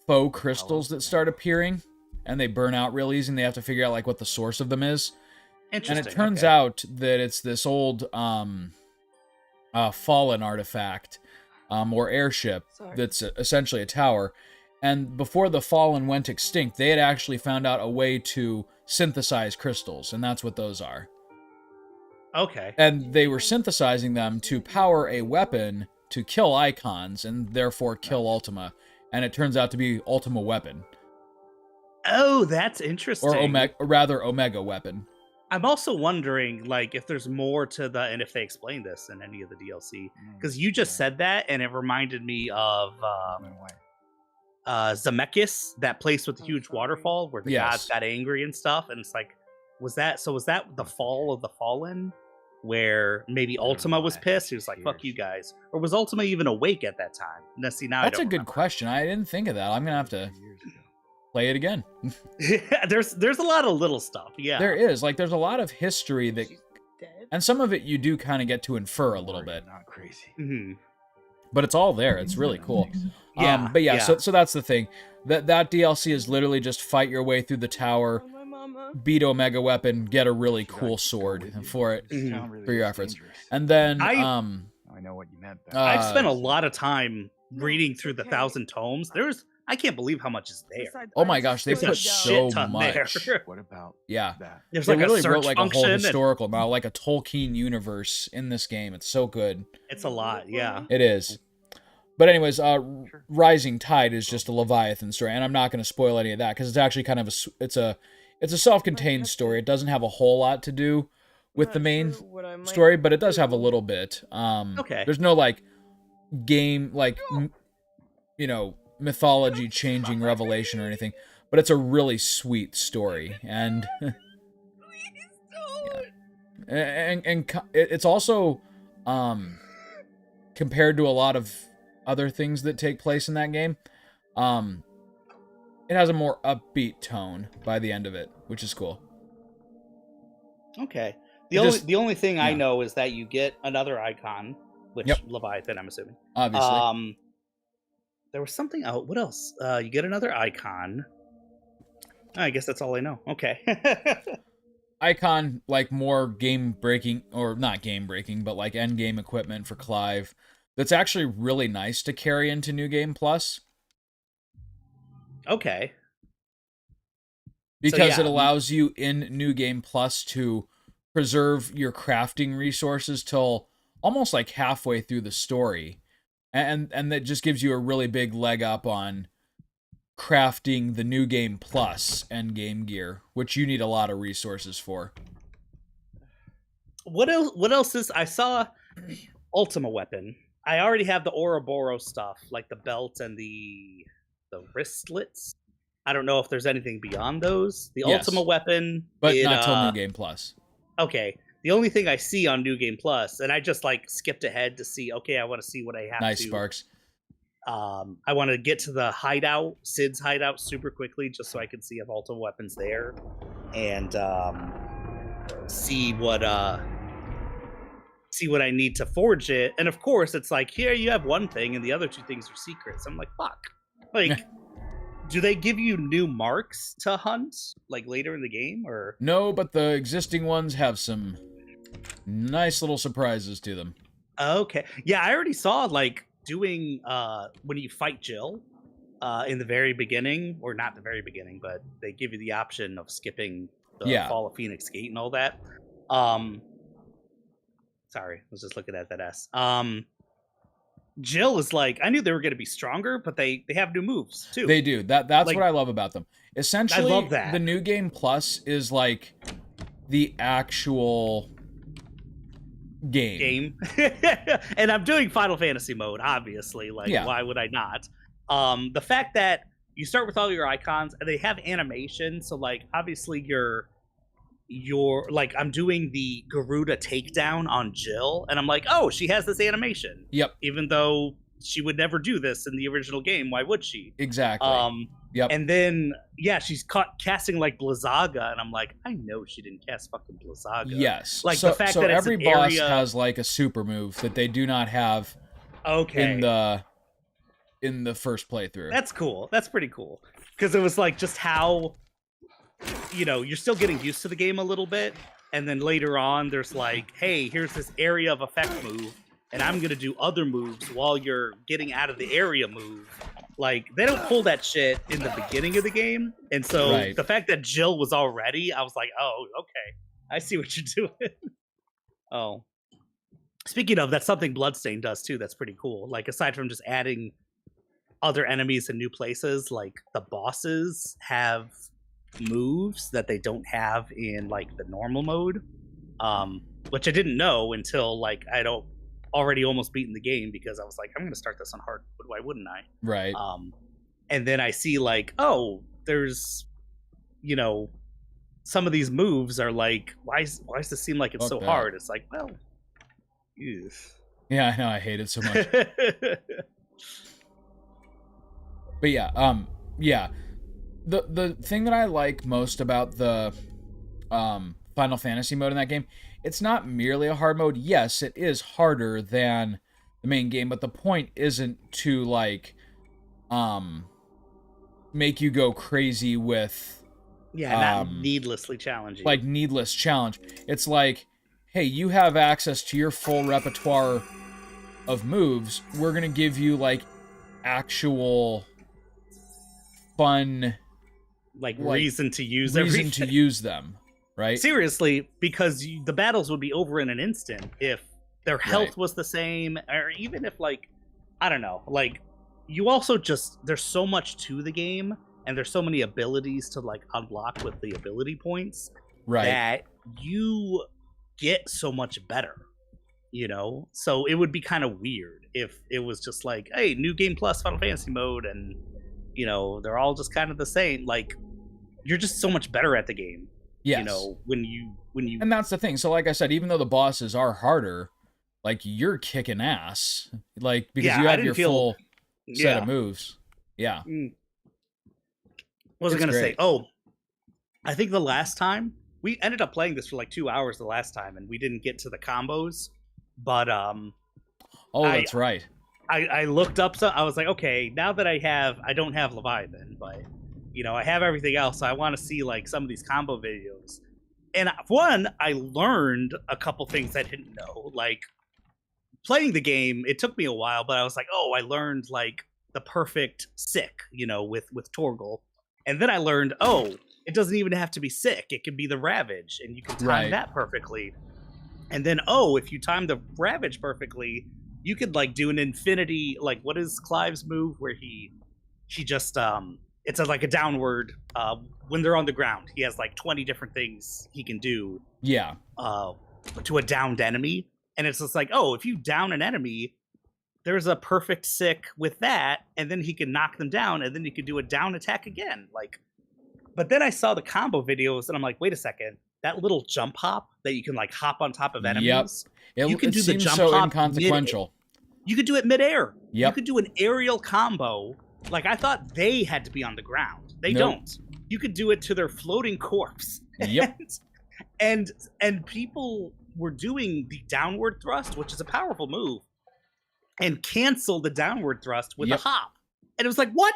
A: faux crystals that start appearing, and they burn out real easy, and they have to figure out like what the source of them is. And
B: Interesting.
A: it turns out that it's this old fallen artifact or airship that's essentially a tower. And before the Fallen went extinct, they had actually found out a way to synthesize crystals, and that's what those are.
B: Okay.
A: And they were synthesizing them to power a weapon to kill icons and therefore kill Ultima. And it turns out to be Ultima Weapon.
B: Oh, that's interesting.
A: Or Omega Weapon.
B: I'm also wondering, like, if there's more to the, and if they explain this in any of the DLC, because you just said that, and it reminded me of Zemeckis, that place with the huge waterfall where the gods got angry and stuff, and it's like, was that the fall of the Fallen, where maybe Ultima was pissed? He was like, "Fuck you guys," or was Ultima even awake at that time? That's
A: a good question. I didn't think of that. I'm gonna have to play it again.
B: there's a lot of little stuff. Yeah,
A: there is. Like, there's a lot of history that, and some of it you do kind of get to infer a little bit.
C: Not crazy.
B: Mm-hmm.
A: But it's all there. It's really cool.
B: Yeah,
A: but yeah. So that's the thing. That DLC is literally just fight your way through the tower, beat Omega Weapon, get a really cool sword for it for your efforts, and then
C: I know what you meant.
B: I've spent a lot of time reading through the 1,000 tomes. I can't believe how much is there.
A: Oh my gosh, they
B: There's a
A: put so
B: shit ton
A: much.
B: there.
C: What about
A: that?
B: There's
A: They
B: like
A: really
B: a search
A: wrote like a
B: function
A: whole
B: and-
A: historical novel, like a Tolkien universe in this game. It's so good.
B: It's a lot, yeah.
A: It is. But anyways, Rising Tide is just a Leviathan story, and I'm not going to spoil any of that because it's actually kind of it's a self-contained story. It doesn't have a whole lot to do with the main story, but it does have a little bit.
B: Okay.
A: There's no like game mythology changing revelation or anything, but it's a really sweet story, and it's also compared to a lot of other things that take place in that game, it has a more upbeat tone by the end of it, which is cool.
B: Okay. The only thing I know is that you get another icon, which Leviathan, I'm assuming.
A: Obviously.
B: There was something out. What else? You get another icon. I guess that's all I know. Okay.
A: Icon, like more game breaking, or not game breaking, but like end game equipment for Clive. That's actually really nice to carry into New Game Plus.
B: Okay.
A: Because it allows you in New Game Plus to preserve your crafting resources till almost like halfway through the story. And that just gives you a really big leg up on crafting the New Game Plus endgame gear, which you need a lot of resources for.
B: What else? What else is? I saw Ultima weapon. I already have the Ouroboros stuff, like the belt and the wristlets. I don't know if there's anything beyond those. The
A: Yes.
B: Ultima weapon,
A: But not till New Game Plus.
B: Okay. The only thing I see on New Game Plus, and I just like skipped ahead to see. Okay, I want to see what I have.
A: Nice,
B: to.
A: Sparks.
B: I want to get to the hideout, Sid's hideout, super quickly, just so I can see if Ultima weapons there, and see what I need to forge it. And of course, it's like here you have one thing, and the other two things are secrets. I'm like, fuck. Like, do they give you new marks to hunt like later in the game, or
A: No, but the existing ones have some nice little surprises to them.
B: Okay. Yeah, I already saw like doing when you fight Jill in the very beginning, or not the very beginning, but they give you the option of skipping the Fall of Phoenix Gate and all that. Sorry, I was just looking at that S. Jill is like, I knew they were going to be stronger, but they have new moves too.
A: They do. That's like, what I love about them. Essentially,
B: I love that.
A: The New Game Plus is like the actual game.
B: And I'm doing Final Fantasy mode, obviously. Like, why would I not? The fact that you start with all your icons and they have animation, so like obviously you're like, I'm doing the Garuda takedown on Jill, and I'm like, oh, she has this animation.
A: Yep.
B: Even though she would never do this in the original game, why would she?
A: Exactly. Yep.
B: And then she's casting like Blizzaga, and I'm like, I know she didn't cast fucking Blizzaga.
A: Yes.
B: Like
A: so,
B: the fact
A: so
B: that
A: every
B: it's
A: boss
B: area...
A: has like a super move that they do not have.
B: Okay.
A: In the first playthrough.
B: That's cool. That's pretty cool. Because it was like just how, you're still getting used to the game a little bit. And then later on, there's like, hey, here's this area of effect move. And I'm going to do other moves while you're getting out of the area move. Like, they don't pull that shit in the beginning of the game. And so the fact that Jill was already, I was like, oh, okay. I see what you're doing. Oh. Speaking of, that's something Bloodstain does too. That's pretty cool. Like, aside from just adding other enemies in new places, like the bosses have moves that they don't have in like the normal mode, which I didn't know until like I'd already almost beaten the game, because I was like, I'm gonna start this on hard, but why wouldn't I?
A: Right.
B: And then I see like, oh, there's some of these moves are like, why does this seem like it's so hard? It's like, well,
A: yeah, I know, I hate it so much. But yeah, the thing that I like most about the Final Fantasy mode in that game, it's not merely a hard mode. Yes, it is harder than the main game, but the point isn't to like make you go crazy with
B: not needlessly challenging.
A: Like needless challenge. It's like, hey, you have access to your full repertoire of moves. We're gonna give you like actual fun,
B: like reason to use
A: them, right?
B: Seriously, because the battles would be over in an instant if their health was the same, or even if like, I don't know, like you also just, there's so much to the game, and there's so many abilities to like unlock with the ability points, that you get so much better, so it would be kind of weird if it was just like, hey, New Game Plus Final Fantasy mode, and they're all just kind of the same. Like, you're just so much better at the game.
A: Yes.
B: When you
A: And that's the thing. So like I said, even though the bosses are harder, like you're kicking ass. Like, because you have your full set of moves. Yeah.
B: What was I gonna say? Oh, I think the last time we ended up playing this for like 2 hours the last time, and we didn't get to the combos. But
A: that's right.
B: I looked up, so I was like, okay, now that I don't have Leviathan, but I have everything else, so I want to see like some of these combo videos. And one, I learned a couple things I didn't know. Like, playing the game, it took me a while, but I was like, oh, I learned like the perfect sick, with Torgal. And then I learned, oh, it doesn't even have to be sick. It can be the Ravage, and you can time that perfectly. And then, if you time the Ravage perfectly, you could like do an infinity, like what is Clive's move where he just it's like a downward when they're on the ground. He has like 20 different things he can do
A: Yeah.
B: to a downed enemy. And it's just like, oh, if you down an enemy, there's a perfect sick with that, and then he can knock them down, and then you could do a down attack again. Like, but then I saw the combo videos, and I'm like, wait a second, that little jump hop that you can like hop on top of enemies.
A: Yep.
B: You can do the
A: seems
B: jump
A: so
B: hop
A: inconsequential.
B: You could do it midair.
A: Yep.
B: You could do an aerial combo. Like, I thought they had to be on the ground. They
A: Nope.
B: don't. You could do it to their floating corpse.
A: Yep.
B: And people were doing the downward thrust, which is a powerful move, and cancel the downward thrust with
A: Yep.
B: a hop. And it was like, what?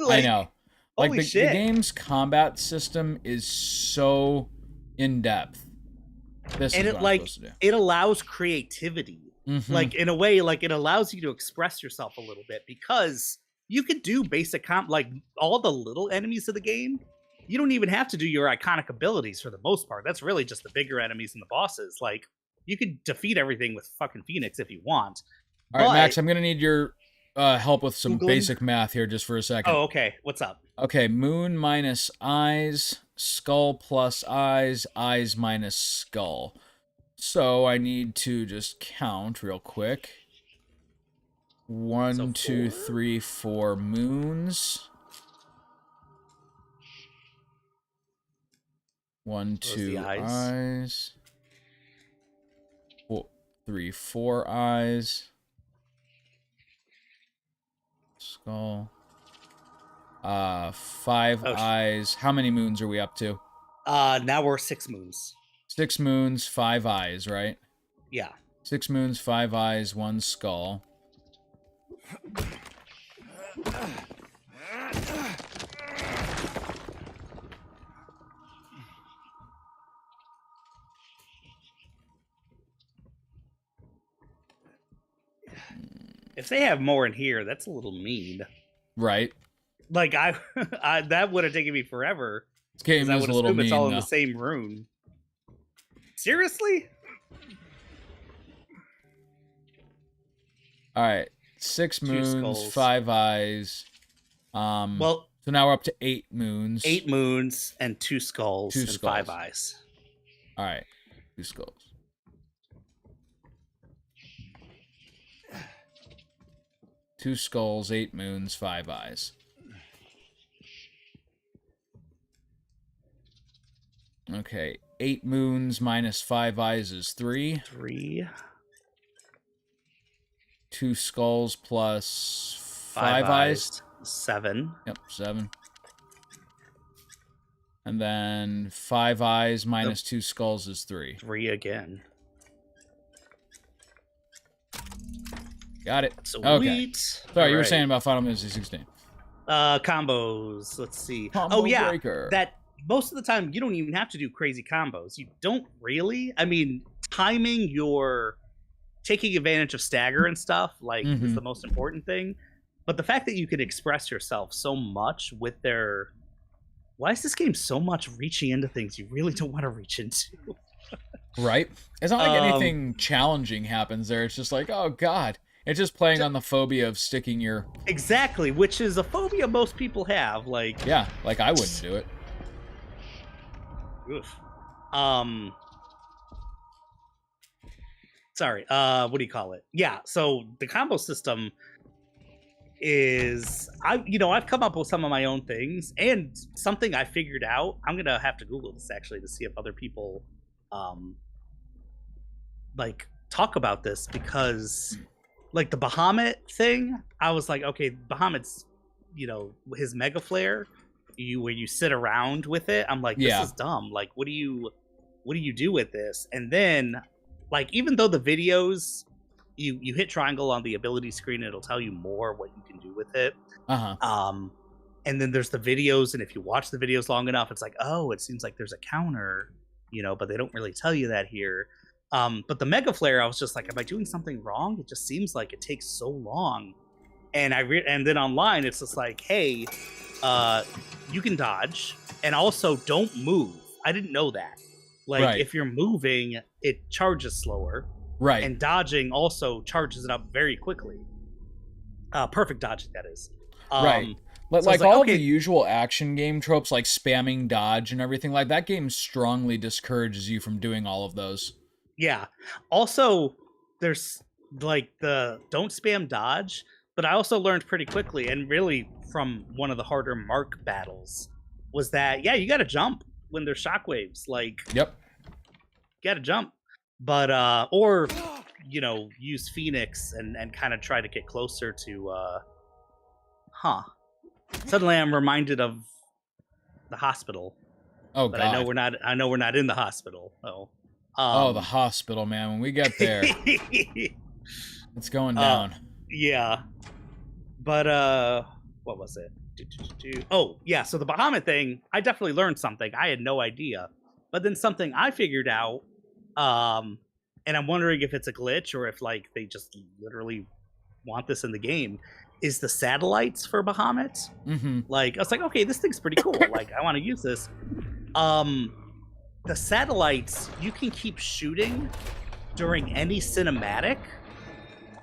A: I know. Like
B: holy
A: the
B: shit.
A: game's combat system is so in depth. This
B: And
A: is
B: it
A: what I'm
B: like
A: supposed to do.
B: it allows creativity.
A: Mhm.
B: Like, in a way, like, it allows you to express yourself a little bit, because you could do basic like all the little enemies of the game. You don't even have to do your iconic abilities for the most part. That's really just the bigger enemies and the bosses. Like, you could defeat everything with fucking Phoenix if you want.
A: All right,
B: but-
A: Max, I'm gonna need your help with some
B: Googling?
A: basic math here, just for a second.
B: Oh, okay. What's up?
A: Okay, moon minus eyes, skull plus eyes, eyes minus skull. So I need to just count real quick. 1,
B: So
A: 2,
B: 4?
A: 3, 4 moons. 1,
B: Those
A: 2
B: the eyes?
A: eyes. 3, 4 eyes. Skull. 5
B: Oh,
A: eyes. How many moons are we up to?
B: Now we're 6 moons.
A: 6 moons, 5 eyes, right?
B: Yeah.
A: 6 moons, 5 eyes, 1 skull.
B: If they have more in here, that's a little mean.
A: Right.
B: Like, I that would have taken me forever.
A: This game
B: 'Cause I
A: is
B: would
A: a little
B: assume
A: mean,
B: it's all in
A: though.
B: the same rune. Seriously?
A: All right. 6
B: Two
A: moons,
B: skulls.
A: 5 eyes.
B: Well,
A: So now we're up to 8 moons.
B: 8 moons and 2 skulls
A: 2
B: and
A: skulls.
B: 5 eyes.
A: All right. 2 skulls. Two skulls, 8 moons, 5 eyes. Okay, 8 moons minus 5 eyes is 3.
B: 3.
A: 2 skulls plus 5 eyes.
B: 7.
A: Yep, 7. And then 5 eyes minus 2 skulls is 3.
B: 3 again.
A: Got it.
B: Sweet.
A: Okay. Sorry, you were saying about Final Fantasy 16.
B: Combos. Let's see.
A: Combo
B: oh yeah,
A: breaker.
B: that most of the time you don't even have to do crazy combos. You don't really. I mean, timing your taking advantage of stagger and stuff is
A: Mhm.
B: the most important thing. But the fact that you can express yourself so much with their why is this game so much reaching into things you really don't want to reach into?
A: Right? It's not like
B: Um,
A: anything challenging happens there. It's just like, oh god. It's just playing on the phobia of sticking your...
B: Exactly, which is a phobia most people have. Like,
A: Yeah, like I wouldn't do it.
B: oof. Sorry. What do you call it? Yeah. So the combo system is I've come up with some of my own things, and something I figured out. I'm gonna have to Google this actually to see if other people like talk about this, because like the Bahamut thing, I was like, okay, Bahamut's his mega flare, where you sit around with it. I'm like, this
A: Yeah.
B: is dumb. Like, what do you do with this? And then, like, even though the videos, you hit triangle on the ability screen, it'll tell you more what you can do with it.
A: Uh-huh.
B: And then there's the videos, and if you watch the videos long enough, it's like, oh, it seems like there's a counter, but they don't really tell you that here. But the mega flare, I was just like, am I doing something wrong? It just seems like it takes so long. And and then online, it's just like, hey, you can dodge, and also don't move. I didn't know that. Like,
A: Right.
B: if you're moving, it charges slower,
A: Right.
B: and dodging also charges it up very quickly. Perfect dodge, that is.
A: Right.
B: So it's
A: Like
B: like,
A: all
B: okay.
A: of the usual action game tropes, like spamming dodge and everything, like that game strongly discourages you from doing all of those.
B: Yeah. Also, there's like the don't spam dodge, but I also learned pretty quickly, and really from one of the harder Mark battles, was that yeah, you got to jump when there's shockwaves. Like,
A: Yep.
B: you got to jump, but or you know, use Phoenix and kind of try to get closer to. Suddenly, I'm reminded of the hospital,
A: Oh
B: but
A: god.
B: I know we're not. I know we're not in the hospital. So.
A: Oh, the hospital, man. When we get there, it's going down.
B: Yeah. But what was it? Oh, yeah, so the Bahamut thing, I definitely learned something. I had no idea. But then something I figured out, and I'm wondering if it's a glitch or if like they just literally want this in the game, is the satellites for Bahamut.
A: Mm-hmm.
B: Like I was like, okay, this thing's pretty cool. Like I want to use this. The satellites you can keep shooting during any cinematic.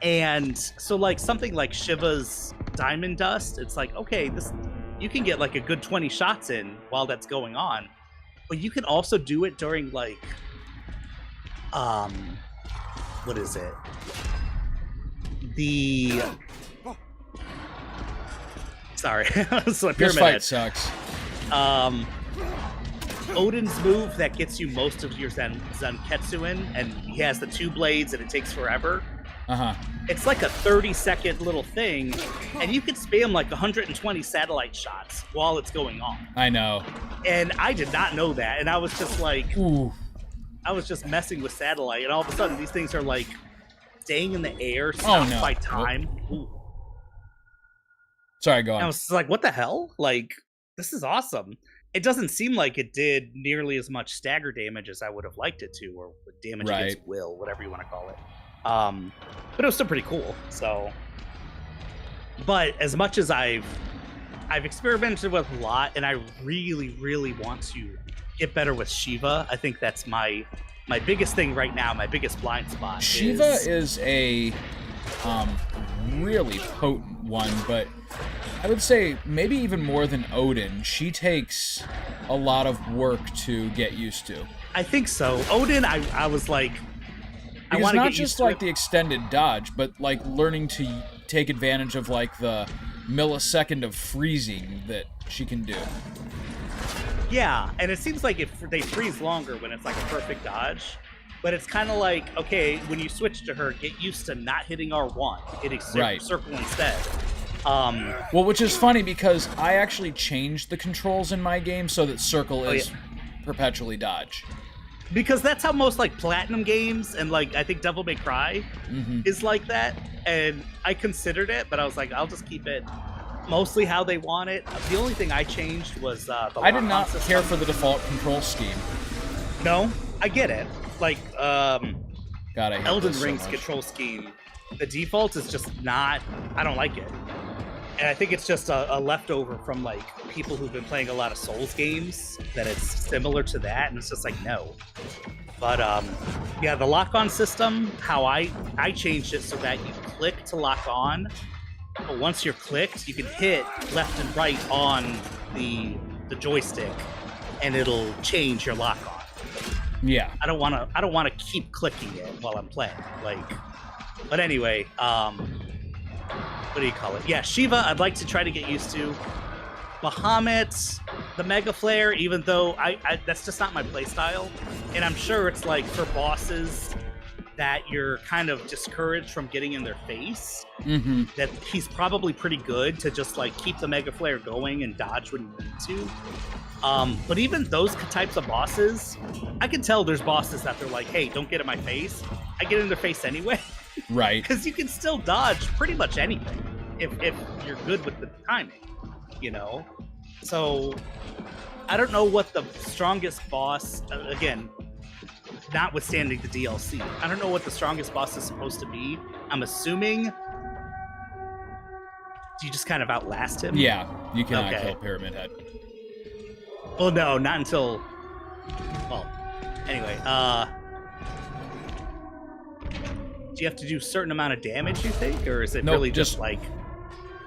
B: And so like something like Shiva's Diamond Dust, it's like, okay, this you can get like a good 20 shots in while that's going on. But you can also do it during like what is it? The sorry, so
A: This
B: Pyramid
A: fight
B: Head.
A: sucks.
B: Odin's move that gets you most of your Zenketsu in, and he has the 2 blades and it takes forever.
A: Uh-huh.
B: It's like a 30-second little thing, and you can spam like 120 satellite shots while it's going on.
A: I know.
B: And I did not know that, and I was just like,
A: Ooh.
B: I was just messing with satellite, and all of a sudden these things are like staying in the air,
A: Oh,
B: stopped
A: no.
B: by time. Ooh.
A: Sorry, go
B: And I
A: on.
B: was just like, what the hell? Like, this is awesome. It doesn't seem like it did nearly as much stagger damage as I would have liked it to, or damage against
A: Right.
B: will, whatever you want to call it. But it was still pretty cool. So, but as much as I've experimented with a lot, and I really, really want to get better with Shiva. I think that's my biggest thing right now. My biggest blind spot.
A: Shiva is a really potent one, but I would say maybe even more than Odin, she takes a lot of work to get used to.
B: I think so. Odin, I was like, I
A: Because
B: want to
A: not
B: get used
A: just
B: to
A: like
B: it.
A: the extended dodge, but like learning to take advantage of like the millisecond of freezing that she can do.
B: Yeah, and it seems like they freeze longer when it's like a perfect dodge. But it's kind of like, okay, when you switch to her, get used to not hitting R1, hitting
A: Right.
B: circle instead.
A: Well, which is funny because I actually changed the controls in my game so that circle is perpetually dodge.
B: Because that's how most like platinum games and like I think Devil May Cry
A: Mm-hmm.
B: is like that. And I considered it, but I was like, I'll just keep it mostly how they want it. The only thing I changed was the
A: I did
B: lock-on
A: not
B: system.
A: care for the default control scheme.
B: No, I get it. Like
A: God, I hate
B: Elden
A: this so
B: Ring's
A: much.
B: control scheme, the default is just not. I don't like it, and I think it's just a leftover from like people who've been playing a lot of Souls games. That it's similar to that, and it's just like no. But yeah, the lock-on system, how I changed it so that you click to lock on, but once you're clicked, you can hit left and right on the joystick, and it'll change your lock on.
A: Yeah.
B: I don't want to keep clicking it while I'm playing. Like, but anyway, what do you call it? Yeah, Shiva. I'd like to try to get used to. Bahamut, the Mega Flare. Even though I that's just not my playstyle, and I'm sure it's like for bosses that you're kind of discouraged from getting in their face.
A: Mm-hmm.
B: That he's probably pretty good to just like keep the Mega Flare going and dodge when you need to. But even those types of bosses, I can tell there's bosses that they're like, hey, don't get in my face. I get in their face anyway.
A: Right.
B: Because you can still dodge pretty much anything if you're good with the timing, you know? So I don't know what the strongest boss, again, notwithstanding the DLC, I don't know what the strongest boss is supposed to be. I'm assuming, do you just kind of outlast him?
A: Yeah, you cannot
B: Okay.
A: kill Pyramid Head.
B: Well, no, not until. Well, anyway, do you have to do a certain amount of damage, you think? Or is it
A: Nope,
B: really
A: just
B: just like.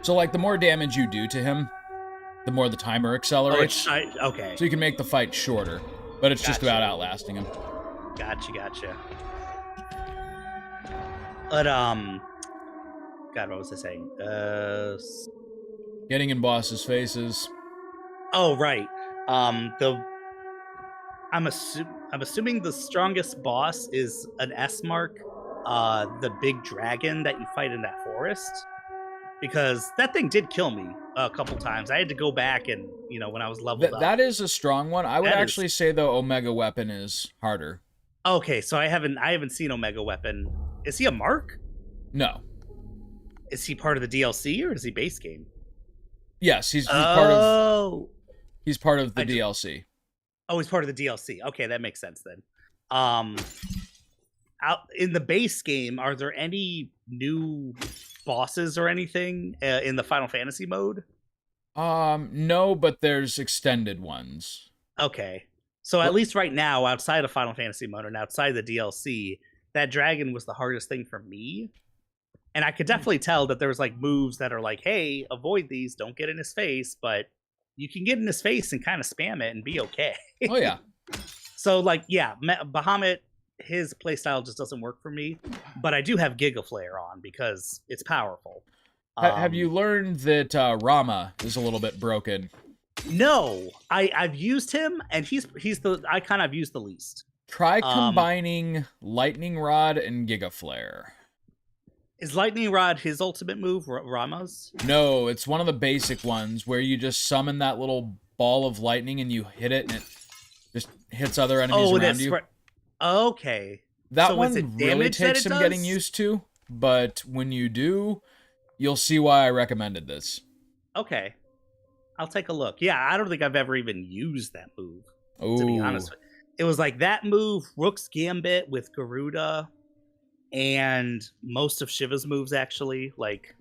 A: So, like, the more damage you do to him, the more the timer
B: Oh,
A: accelerates.
B: okay.
A: So you can make the fight shorter, but it's just
B: Gotcha.
A: about outlasting him.
B: Gotcha. But God, what was I saying?
A: Getting in bosses' faces.
B: Oh right. I'm assuming the strongest boss is an S mark, the big dragon that you fight in that forest, because that thing did kill me a couple times. I had to go back and when I was leveled up.
A: That is a strong one. I would
B: That
A: actually say though Omega Weapon is harder.
B: Okay, so I haven't seen Omega Weapon. Is he a mark?
A: No.
B: Is he part of the DLC or is he base game?
A: Yes, he's part
B: Oh.
A: of the DLC.
B: Oh, he's part of the DLC. Okay, that makes sense then. Out in the base game, are there any new bosses or anything in the Final Fantasy mode?
A: No, but there's extended ones.
B: Okay. So at least right now, outside of Final Fantasy mode and outside the DLC, that dragon was the hardest thing for me. And I could definitely tell that there was like moves that are like, hey, avoid these, don't get in his face, but you can get in his face and kind of spam it and be okay.
A: Oh yeah.
B: So like, yeah, Bahamut, his playstyle just doesn't work for me, but I do have Giga Flare on because it's powerful.
A: Have you learned that Rama is a little bit broken?
B: No, I've used him, and he's the I kind of used the least.
A: Try combining Lightning Rod and Giga Flare.
B: Is Lightning Rod his ultimate move, Rama's?
A: No, it's one of the basic ones where you just summon that little ball of lightning and you hit it and it just hits other enemies around you.
B: Okay.
A: That
B: so
A: one really takes some getting used to, but when you do, you'll see why I recommended this.
B: Okay. I'll take a look. Yeah, I don't think I've ever even used that move, to be honest with you. It was like that move, Rook's Gambit with Garuda, and most of Shiva's moves, actually. Like,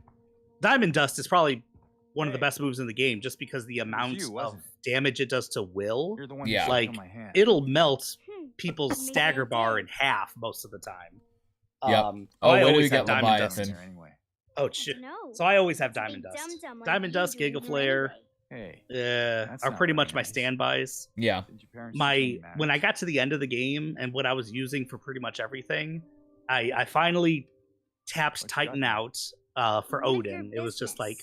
B: Diamond Dust is probably one of the best moves in the game, just because the amount of damage it does to Will.
C: You're the one
A: Yeah.
C: like,
B: It'll melt people's stagger bar in half most of the time.
A: Yep.
B: I
A: where do
B: always
A: you
B: have
A: get
B: Diamond
A: Leviathan?
B: Dust. Oh shit! So I always have Diamond Dust. Diamond Dust, Giga Flare,
C: Hey,
B: are
C: not
B: pretty
C: very
B: much my
C: nice.
B: standbys.
A: Yeah.
C: did your parents
B: When I got to the end of the game and what I was using for pretty much everything, I finally tapped
C: What you got
B: Titan
C: there?
B: out for Odin. It was just like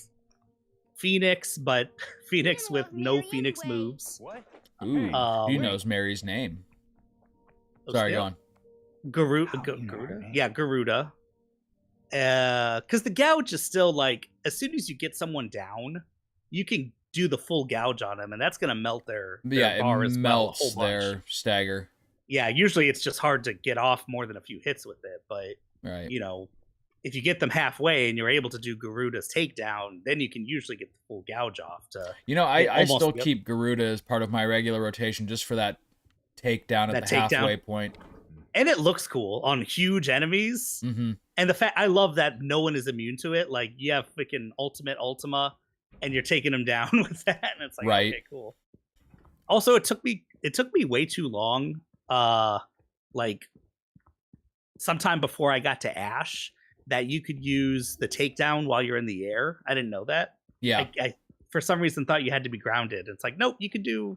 B: Phoenix, but Phoenix with no Phoenix moves.
C: What?
A: Ooh, he knows Mary's name. Sorry, go on.
B: Garuda.
C: How do you know her name?
B: Yeah, Garuda. Because the gouge is still like, as soon as you get someone down, you can do the full gouge on them, and that's gonna melt their bar
A: It
B: as
A: melts
B: well, a whole bunch.
A: their stagger.
B: Yeah, usually it's just hard to get off more than a few hits with it, but
A: Right.
B: if you get them halfway and you're able to do Garuda's takedown, then you can usually get the full gouge off.
A: I
B: almost-
A: still
B: yep.
A: keep Garuda as part of my regular rotation just for that takedown at
B: That
A: the
B: takedown.
A: halfway point.
B: And it looks cool on huge enemies.
A: Mm-hmm.
B: And the fact, I love that no one is immune to it. Like, you have freaking Ultima, and you're taking them down with that, and it's like,
A: Right.
B: okay, cool. Also, it took me way too long. Like sometime before I got to Ash, that you could use the takedown while you're in the air. I didn't know that.
A: Yeah.
B: I for some reason thought you had to be grounded. It's like, nope, you could do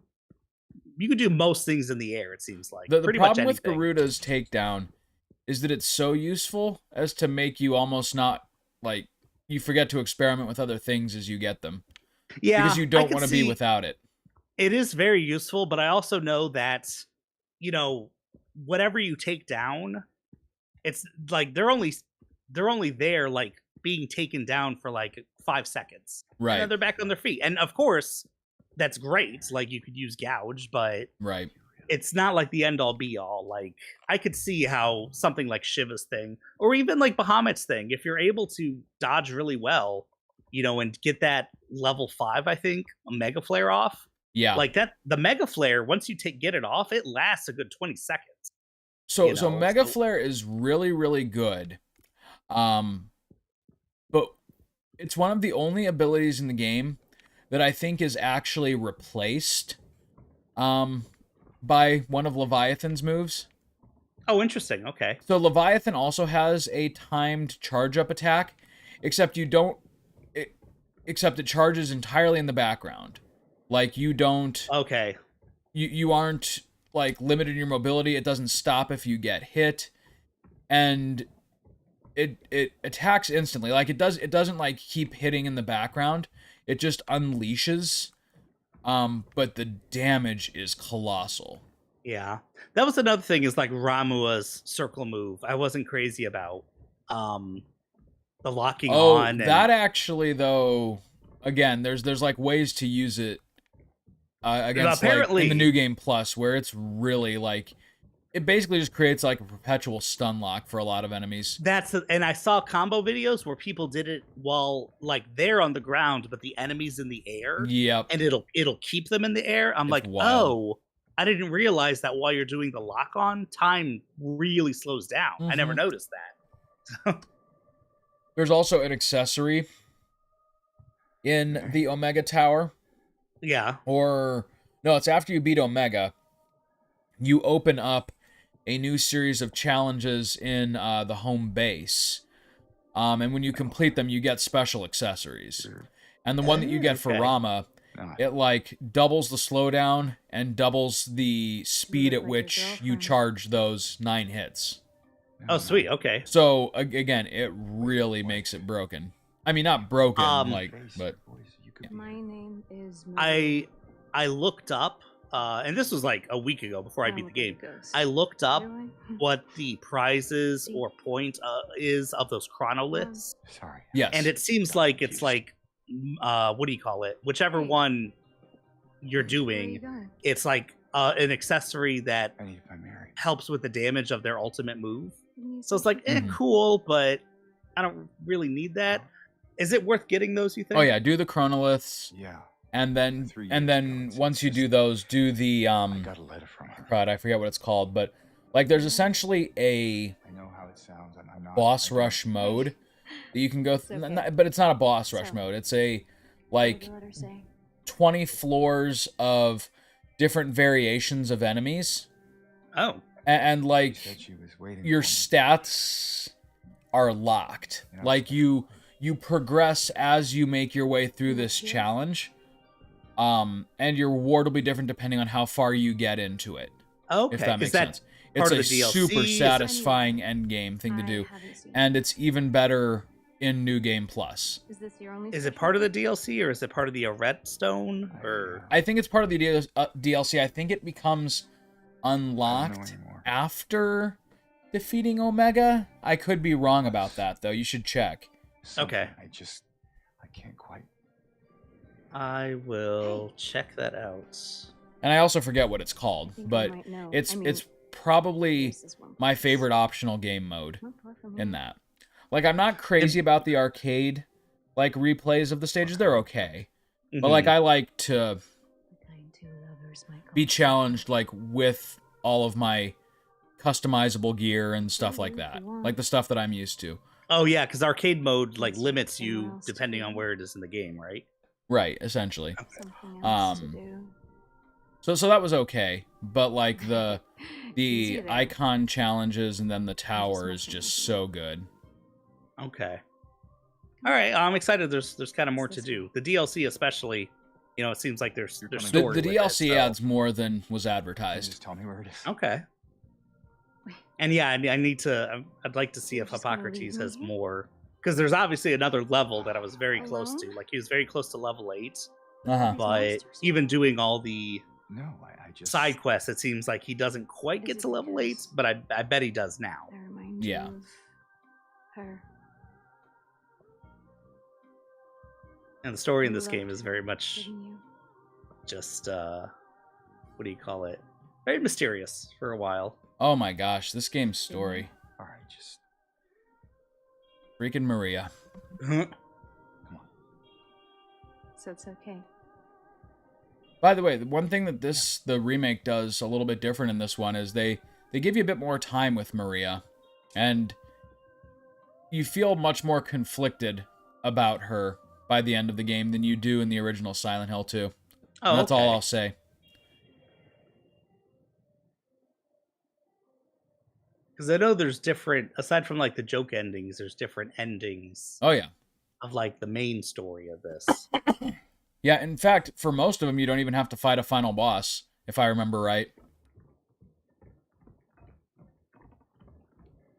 B: most things in the air. It seems like
A: The
B: pretty much
A: problem with
B: anything.
A: Garuda's takedown is that it's so useful as to make you almost not, like, you forget to experiment with other things as you get them.
B: Yeah,
A: Because you
B: I
A: don't
B: can
A: want to be
B: see-
A: without it.
B: It is very useful, but I also know that, whatever you take down, it's like they're only there like being taken down for like 5 seconds. And
A: Right.
B: then they're back on their feet. And of course, that's great. Like, you could use gouge, but
A: Right.
B: it's not like the end all be all. Like, I could see how something like Shiva's thing, or even like Bahamut's thing, if you're able to dodge really well, and get that level 5, I think, a Mega Flare off.
A: Yeah.
B: Like that, the Mega Flare, once you get it off, it lasts a good 20 seconds.
A: So Mega Flare is really, really good. But it's one of the only abilities in the game that I think is actually replaced by one of Leviathan's moves.
B: Oh, interesting. Okay.
A: So Leviathan also has a timed charge up attack, except you don't except it charges entirely in the background. Like you don't,
B: Okay.
A: you aren't like limited in your mobility. It doesn't stop if you get hit, and it attacks instantly. Like it doesn't like keep hitting in the background. It just unleashes. But the damage is colossal.
B: Yeah. That was another thing is like Ramua's circle move. I wasn't crazy about the locking on. And
A: That actually though, again, there's like ways to use it against
B: apparently
A: like in the new game plus where it's really like it basically just creates like a perpetual stun lock for a lot of enemies.
B: and I saw combo videos where people did it while like they're on the ground, but the enemy's in the air.
A: Yep.
B: And it'll keep them in the air. I'm
A: It's
B: like,
A: wild.
B: oh, I didn't realize that while you're doing the lock on, time really slows down. I never
A: Mhm.
B: noticed that.
A: There's also an accessory in the Omega Tower.
B: Yeah.
A: Or no, it's after you beat Omega. You open up a new series of challenges in the home base. And when you complete them, you get special accessories. And the one that you get for
B: Okay.
A: Rama,
C: No,
A: it like doubles the slowdown and doubles the speed at which you charge those 9 hits.
B: Oh, sweet. Okay.
A: So again, it really makes it broken. I mean, not broken, but
D: My name is.
B: I looked up, and this was like a week ago before I beat the game. I looked up
D: Really?
B: what the prizes or point is of those chronoliths,
C: Sorry.
A: yes.
B: and it seems like it's like what do you call it? Whichever one you're
D: What are you
B: doing,
D: doing?
B: it's like an accessory that
C: I need to find Mary.
B: helps with the damage of their ultimate move.
D: You
B: So it's
D: said
B: like,
A: Mhm.
B: cool, but I don't really need that. Is it worth getting those? You think?
A: Oh yeah, do the chronoliths,
C: Yeah.
A: and then
C: 3
A: and
C: years
A: then
C: ago, it's
A: once you
C: just-
A: do those, do the
C: I got a letter from her.
A: crud, I forget what it's called, but like there's essentially a
C: I know how it sounds, and I'm not.
A: boss
C: I don't-
A: rush mode that you can go
D: It's
A: through,
D: okay.
A: but it's not a boss rush
D: So-
A: mode. It's a
D: what
A: like
D: did the letter say?
A: 20 floors of different variations of enemies,
B: Oh,
A: and
C: She
A: like
C: said she was waiting
A: your
C: for me.
A: stats are locked.
C: Yeah.
A: Like you progress as you make your way through this
D: Yeah.
A: challenge. And your reward will be different depending on how far you get into it.
B: okay.
A: If that makes
B: is that
A: sense. It's
B: part of
A: a
B: the DLC?
A: super
B: Is
A: satisfying end game thing to
D: I
A: do.
D: haven't seen
A: And
D: it.
A: it's even better in New Game Plus.
D: Is this your only?
B: Is it
D: special?
B: part of the DLC or is it part of the Redstone?
C: I-
B: Or
A: I think it's part of the DLC. I think it becomes
C: I don't know
A: unlocked
C: anymore.
A: after defeating Omega. I could be wrong about that, though. You should check.
C: Something
B: Okay.
C: I can't quite.
B: I will check that out.
A: And I also forget what it's called,
D: I think I
A: but
D: might know.
A: it's
D: I mean,
A: it's probably
D: this is one
A: my
D: place.
A: favorite optional game mode
D: Not far from
A: in
D: here.
A: that. Like I'm not crazy about the arcade like replays of the stages. They're okay. But like
B: Mhm.
A: I like to
D: The kind two lovers might
A: be
D: call.
A: challenged like with all of my customizable gear and stuff like
D: if
A: that.
D: you want.
A: Like the stuff that I'm used to.
B: Oh yeah, because arcade mode like
D: There's
B: limits
D: something
B: you
D: else to
B: depending
D: do.
B: on where it is in the game, right?
A: Right, essentially.
D: Something else to
A: Um,
D: do.
A: So that was okay, but like the
D: Easy there.
A: icon challenges and then the tower is
D: messing
A: just
D: with you.
A: so good.
B: Okay. All right, I'm excited. There's kind of more
D: What's
B: to
D: this
B: do. The DLC especially, it seems like there's
C: You're
B: there's
C: coming.
A: The,
B: story
A: the
B: with
A: DLC
B: it, so-
A: adds more than was
C: Can you
A: advertised.
C: just tell me where it is.
B: Okay.
D: Wait.
B: And yeah, I need to. I'd like to see
D: You're
B: if
D: just gonna
B: Hippocrates
D: leave me
B: has
D: here?
B: more, because there's obviously another level that I was very close to.
D: Alone?
B: Like he was very close to level 8,
A: Uh-huh.
D: These
B: but
D: monsters.
B: even doing all the
C: No, I just.
B: side quests, it seems like he doesn't quite
D: Is
B: get
D: it
B: to level 8,
D: because-
B: but I bet he does now.
D: I remind
A: Yeah.
D: you of her.
B: And the story in
D: You
B: this game
D: loved
B: is
D: her,
B: very much
D: didn't you?
B: just what do you call it? Very mysterious for a while.
A: Oh my gosh, this game's story.
C: All right, just.
A: Freaking Maria.
D: So it's okay.
A: By the way, the one thing that the remake does a little bit different in this one is they give you a bit more time with Maria, and you feel much more conflicted about her by the end of the game than you do in the original Silent Hill 2.
B: Oh,
A: And that's
B: okay.
A: all I'll say.
B: Because I know there's different, aside from like the joke endings, there's different endings
A: Oh yeah.
B: of like the main story of this.
A: Yeah, in fact, for most of them, you don't even have to fight a final boss, if I remember right.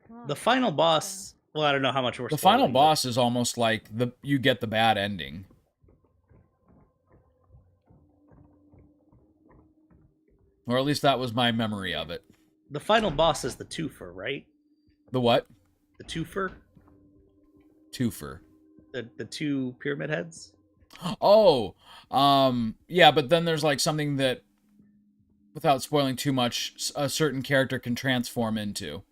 D: Well,
B: The final boss. Well, I don't know how much we're.
A: The final
B: spoiling, but-
A: boss is almost like you get the bad ending. Or at least that was my memory of it.
B: The final boss is the twofer, right?
A: The what?
B: The twofer,
A: Twofer.
B: the two pyramid heads.
A: Oh, yeah, but then there's like something that, without spoiling too much, a certain character can transform into.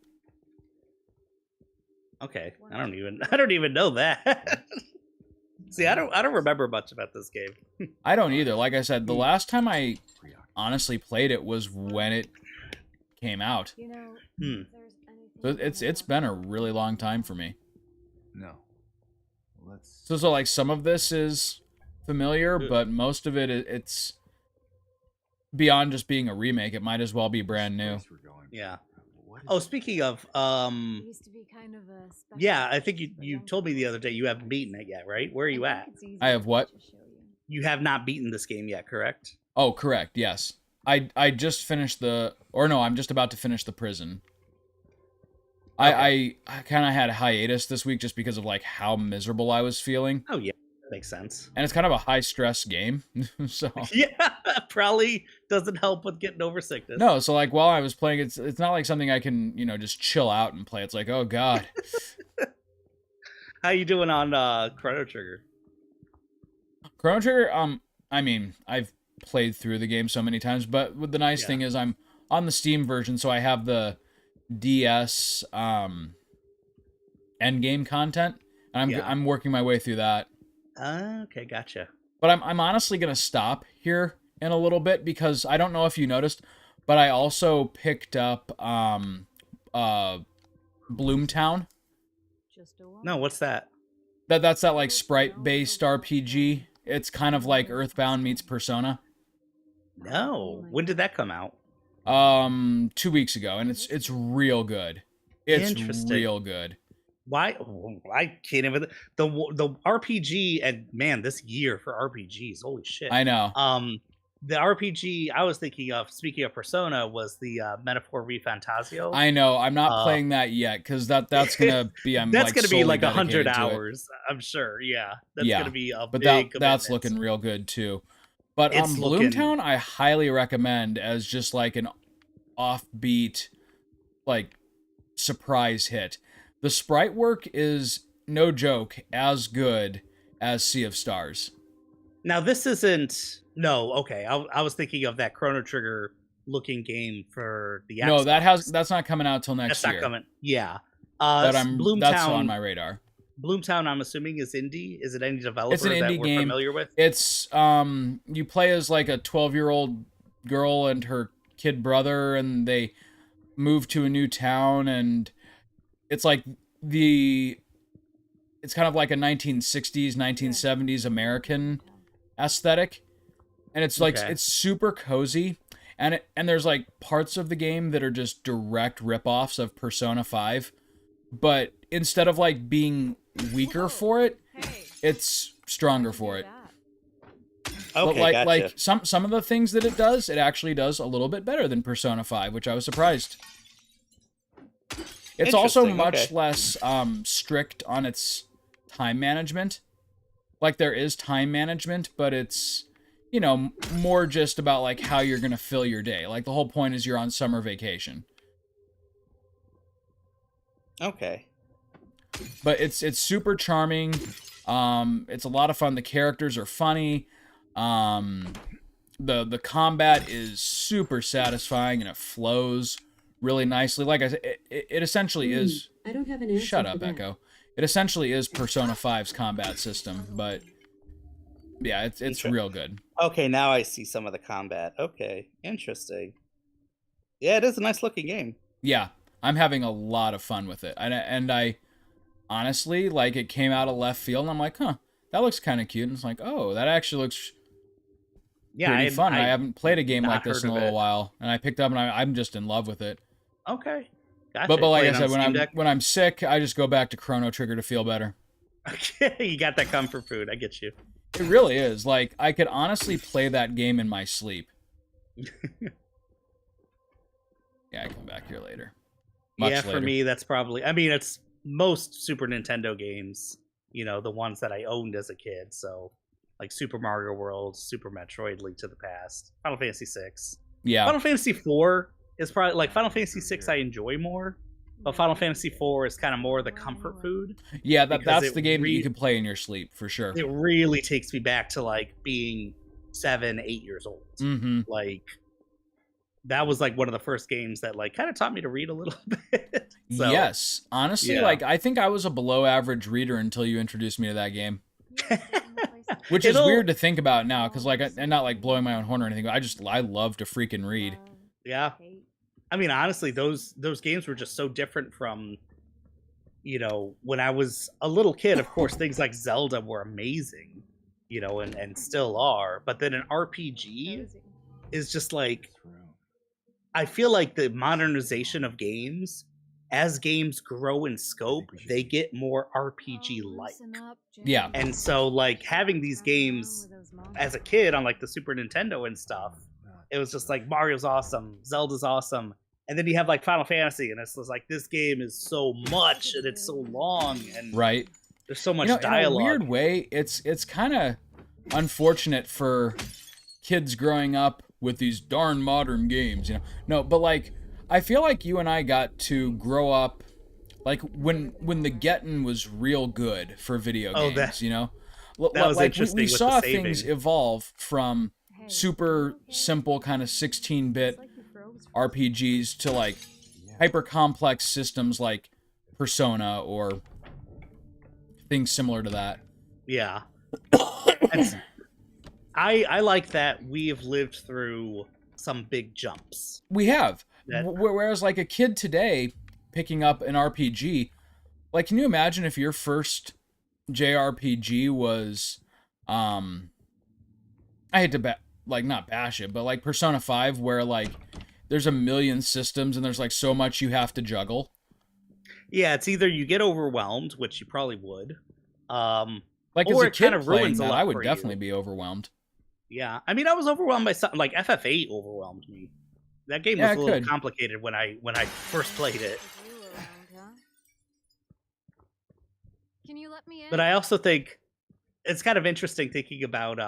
B: Okay, I don't even know that. See, I don't remember much about this game.
A: I don't either. Like I said, the last time I honestly played it was when it came out.
D: You know,
B: Hmm.
D: if there's anything
A: So
D: you
A: it's
D: wanna
A: it's
D: know
A: been a
D: about
A: really long time for me.
C: No. Let's.
A: So like some of this is familiar,
B: Good.
A: but most of it's beyond just being a remake. It might as well be brand new.
C: Place we're going.
B: Yeah.
C: What is
B: Oh,
C: it?
B: speaking of,
D: It used to be kind of a special
B: yeah, I think
D: place
B: you
D: for
B: you
D: young
B: told me the
D: people.
B: other day you haven't beaten it yet, right? Where are you
D: I
B: at?
D: think it's easy
A: I have what?
D: to show you.
B: You have not beaten this game yet, correct?
A: Oh, correct. Yes. I just finished I'm just about to finish the prison. I kind of had a hiatus this week just because of like how miserable I was feeling.
B: Oh yeah, that makes sense.
A: And it's kind of a high stress game. So
B: Yeah, probably doesn't help with getting over sickness.
A: no, so like while I was playing, it's not like something I can, just chill out and play. It's like, oh god.
B: How you doing on Chrono Trigger?
A: Chrono Trigger, I mean, I've played through the game so many times, but the nice
B: Yeah.
A: thing is I'm on the Steam version, so I have the DS endgame content, and
B: Yeah.
A: I'm working my way through that.
B: Okay, gotcha.
A: But I'm honestly gonna stop here in a little bit because I don't know if you noticed, but I also picked up Bloomtown.
D: Just a
B: No, what's that?
A: That's that like sprite based RPG. It's kind of like Earthbound meets Persona.
B: No, when did that come out?
A: 2 weeks ago, and it's real good. It's
B: Interesting.
A: real good.
B: Why? I can't even. The RPG, and man, this year for RPGs, holy shit!
A: I know.
B: The RPG I was thinking of, speaking of Persona, was the Metaphor ReFantasio.
A: I know. I'm not playing that yet because that's gonna be.
B: That's
A: like,
B: gonna be
A: solely
B: like 100
A: dedicated to it.
B: hours, I'm sure. Yeah, that's
A: Yeah,
B: gonna be a
A: But
B: big.
A: that's
B: commitment.
A: looking real good too. But
B: It's looking-
A: Bloomtown, I highly recommend as just like an offbeat, like surprise hit. The sprite work is no joke as good as Sea of Stars.
B: Now this isn't. No, okay. I was thinking of that Chrono Trigger looking game for the.
A: No,
B: Xbox.
A: that's not coming out till next
B: That's
A: year.
B: not coming. Yeah.
A: But
B: Bloomtown.
A: that's on my radar.
B: Bloomtown, I'm assuming, is indie. Is it any developer
A: It's an
B: that
A: indie
B: we're
A: game.
B: familiar with?
A: It's you play as like a 12-year-old girl and her kid brother, and they move to a new town, and it's like it's kind of like a 1960s 1970s American aesthetic, and it's like
B: Okay.
A: it's super cozy, and there's like parts of the game that are just direct ripoffs of Persona 5, but instead of like being weaker for it,
D: Hey,
A: it's stronger for it.
B: Okay,
A: But like
B: gotcha.
A: some of the things that it actually does a little bit better than Persona 5, which I was surprised. It's also
B: Interesting,
A: much
B: okay.
A: less strict on its time management. Like there is time management, but it's more just about like how you're gonna fill your day. Like the whole point is you're on summer vacation.
B: Okay.
A: But it's super charming. It's a lot of fun. The characters are funny. The combat is super satisfying and it flows really nicely. Like I said, it essentially is.
E: I don't have an answer.
A: Shut
E: for
A: up,
E: that.
A: Echo. It essentially is Persona 5's combat system, but yeah, it's
B: Inter-
A: real good.
B: Okay, now I see some of the combat. Okay, interesting. Yeah, it is a nice looking game.
A: Yeah, I'm having a lot of fun with it, and I honestly like it came out of left field, and I'm like, huh, that looks kind of cute. And it's like, oh, that actually looks
B: Yeah,
A: pretty fun. I haven't played a game
B: not
A: like this
B: heard
A: in a
B: of
A: little
B: it.
A: while, and I picked up and I'm just in love with it.
B: Okay. Gotcha.
A: But like I
B: Playing on
A: said,
B: Steam Deck?
A: when I'm sick, I just go back to Chrono Trigger to feel better.
B: Okay, you got that comfort food. I get you.
A: It really is. Like, I could honestly play that game in my sleep. Yeah, I come back here later. Much
B: Yeah,
A: later.
B: for me, that's probably. I mean, it's most Super Nintendo games. You know, the ones that I owned as a kid. So, like Super Mario World, Super Metroid, Link to the Past, Final Fantasy VI.
A: Yeah.
B: Final Fantasy IV is probably like Final Fantasy VI. I enjoy more, but Final Fantasy IV is kind of more the comfort food.
A: Yeah,
B: because
A: that's
B: it
A: the game that you
B: re-
A: can play in your sleep, for sure.
B: It really takes me back to like being 7, 8 years old.
A: Mm-hmm.
B: Like that was like one of the first games that like kind of taught me to read a little bit. So,
A: Yes. Honestly,
B: yeah.
A: like, I think I was a below average reader until you introduced me to that game. Which is
B: It'll-
A: weird to think about now, because, like, and not, like, blowing my own horn or anything, but I love to freaking read.
B: Yeah. I mean, honestly, those games were just so different from, you know, when I was a little kid. Of course, things like Zelda were amazing, you know, and still are. But then an RPG is just like, I feel like the modernization of games, as games grow in scope, they get more RPG-like.
A: Yeah.
B: And so, like, having these games as a kid on, like, the Super Nintendo and stuff, it was just like, Mario's awesome, Zelda's awesome. And then you have, like, Final Fantasy, and it's just like, this game is so much, and it's so long, and
A: Right.
B: there's so much
A: You know,
B: dialogue.
A: in a weird way, it's kind of unfortunate for kids growing up with these darn modern games, you know. No, but like, I feel like you and I got to grow up like when the getting was real good for video games, you know.
B: that was
A: like,
B: interesting
A: we
B: with the
A: saw
B: saving.
A: things evolve from super simple kind of 16-bit RPGs to like hyper complex systems like Persona or things similar to that.
B: Yeah. I like that we have lived through some big jumps.
A: We have.
B: That-
A: Whereas like a kid today picking up an RPG, like, can you imagine if your first JRPG was, I hate to not bash it, but like Persona 5, where like there's a million systems and there's like so much you have to juggle.
B: Yeah, it's either you get overwhelmed, which you probably would.
A: Like, as
B: Or
A: a
B: it
A: kid
B: kinda
A: playing
B: ruins a
A: that,
B: lot
A: I would
B: for
A: definitely
B: you.
A: be overwhelmed.
B: Yeah, I mean, I was overwhelmed by something like FF8 overwhelmed me. That game was
A: Yeah,
B: a
A: it
B: little
A: could.
B: complicated when I first played it.
D: Can you let me in?
B: But I also think it's kind of interesting thinking about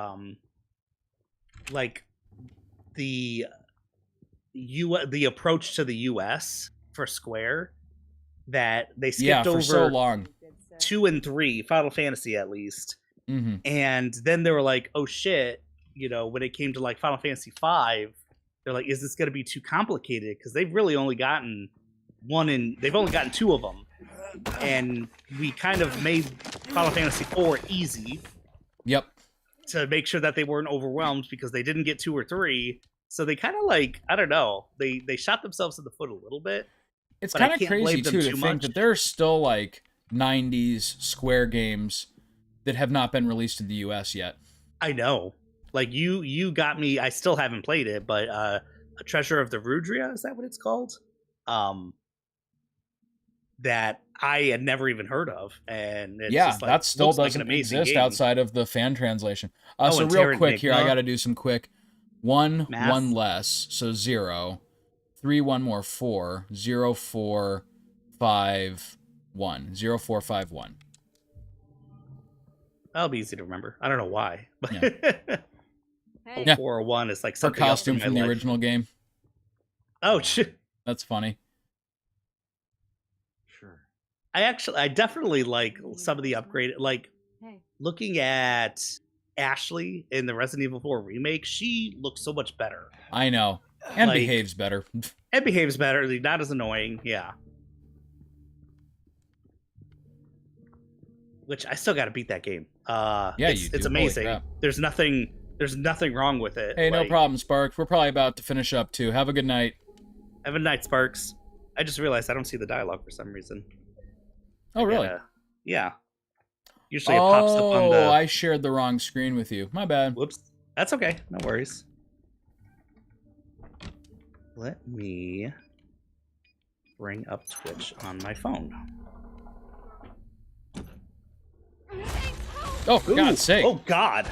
B: like the the approach to the US for Square, that they
A: Yeah,
B: skipped
A: for
B: over
A: so long.
B: 2 and 3, Final Fantasy at least.
A: Mm-hmm.
B: And then they were like, oh shit, you know, when it came to like Final Fantasy 5, they're like, is this going to be too complicated? Because they've really only gotten they've only gotten 2 of them. And we kind of made Final Fantasy 4 easy
A: Yep.
B: to make sure that they weren't overwhelmed, because they didn't get 2 or 3. So they kind of like, I don't know, they shot themselves in the foot a little bit.
A: It's
B: But I
A: kind of
B: can't
A: crazy
B: blame them
A: too to
B: too
A: think
B: much.
A: that there are still like 90s Square games that have not been released in the US yet.
B: I know. Like you got me. I still haven't played it, but A Treasure of the Rudria, is that what it's called? That I had never even heard of, and it's
A: Yeah,
B: just like,
A: that still
B: looks like an
A: doesn't
B: amazing
A: exist
B: game.
A: outside of the fan translation.
B: Oh,
A: So
B: and
A: real
B: Terra
A: quick here, I
B: Enigma.
A: got to do some quick. 1,
B: Math.
A: 1 less, so 0. 3, 1 more, 4. 0, 4, 5, 1. 0, 4, 5, 1.
B: That'll be easy to remember. I don't know why, but
D: Hey.
A: Yeah.
B: 401 is like
A: Her
B: something else
A: costume
B: in my
A: from the
B: life.
A: original game.
B: Oh shit!
A: That's funny.
C: Sure.
B: I definitely like some of the upgraded, like
D: Hey.
B: looking at Ashley in the Resident Evil 4 remake. She looks so much better
A: I know. And
B: Like-
A: behaves better.
B: and behaves better. Not as annoying. Yeah. Which I still got to beat that game.
A: Yeah,
B: it's,
A: you
B: it's
A: do. Holy
B: amazing.
A: crap.
B: There's nothing wrong with it.
A: Hey, no
B: Like,
A: problem, Spark. We're probably about to finish up too. Have a good night.
B: Have a night, Sparks. I just realized I don't see the dialogue for some reason.
A: Oh, really?
B: Yeah. Usually it pops up on the.
A: I shared the wrong screen with you. My bad.
B: Whoops. That's okay. No worries. Let me bring up Twitch on my phone.
A: Oh, for God's sake.
B: Oh God.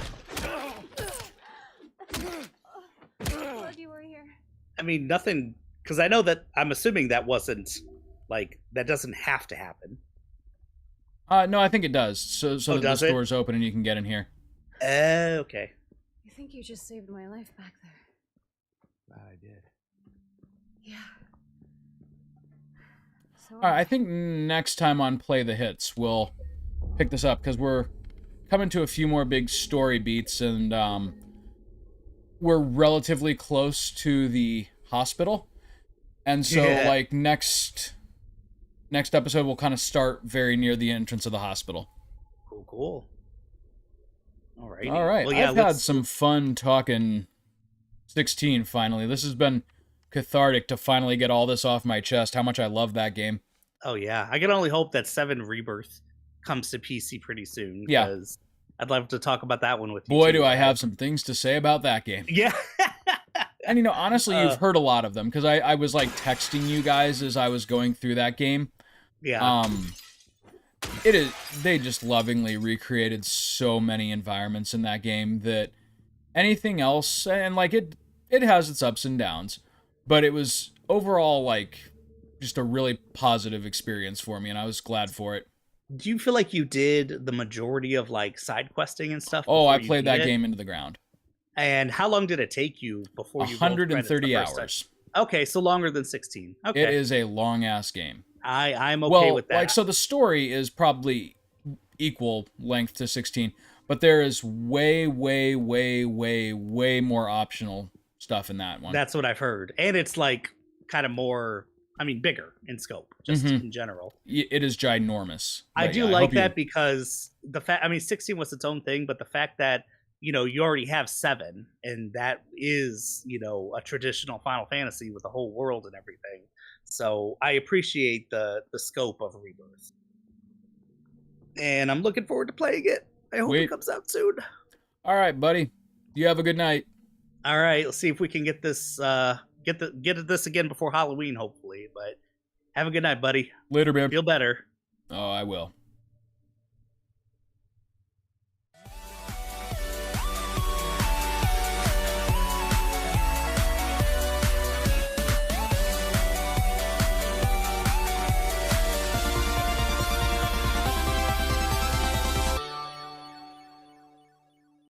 D: Glad you were here.
B: I mean, nothing, because I know that I'm assuming that wasn't like that doesn't have to happen.
A: No, I think it does. So that
B: does
A: this
B: it?
A: door's open and you can get in here.
B: Okay.
D: I think you just saved my life back there.
C: Glad I did.
D: Yeah. So
A: All right, I think next time on Play the Hits, we'll pick this up because we're coming to a few more big story beats, and we're relatively close to the hospital. And so,
B: Yeah.
A: like, next episode, we'll kind of start very near the entrance of the hospital.
B: Cool. All right.
A: All right,
B: Well, yeah,
A: I've had some fun talking 16 finally. This has been cathartic to finally get all this off my chest, how much I love that game.
B: Oh yeah, I can only hope that 7 Rebirth comes to PC pretty soon.
A: Yeah.
B: Because I'd love to talk about that one with you.
A: Boy,
B: too.
A: do I have some things to say about that game.
B: Yeah.
A: And, you know, honestly, you've heard a lot of them, because I was, like, texting you guys as I was going through that game.
B: Yeah.
A: They just lovingly recreated so many environments in that game that anything else, and, like, it has its ups and downs, but it was overall, like, just a really positive experience for me, and I was glad for it.
B: Do you feel like you did the majority of like side questing and stuff?
A: Oh,
B: before
A: I
B: you
A: played
B: beat
A: that
B: it?
A: game into the ground.
B: And how long did it take you before you rolled
A: 130
B: credits the first
A: hours.
B: time? Okay, so longer than 16. Okay,
A: It is a long-ass game.
B: I'm okay
A: Well,
B: with that.
A: like, so the story is probably equal length to 16, but there is way, way, way, way, way more optional stuff in that one.
B: That's what I've heard, and it's like kind of more. I mean, bigger in scope, just
A: Mhm.
B: in general.
A: It is ginormous.
B: I
A: But
B: do
A: yeah,
B: like
A: hope you-
B: that because the fact. I mean, 16 was its own thing, but the fact that you already have 7, and that is a traditional Final Fantasy with a whole world and everything. So I appreciate the scope of Rebirth, and I'm looking forward to playing it. I hope
A: Wait.
B: it comes out soon.
A: All right, buddy. You have a good night.
B: All right, let's see if we can get this get this again before Halloween, hopefully. But have a good night, buddy.
A: Later, man.
B: Feel better.
A: Oh, I will.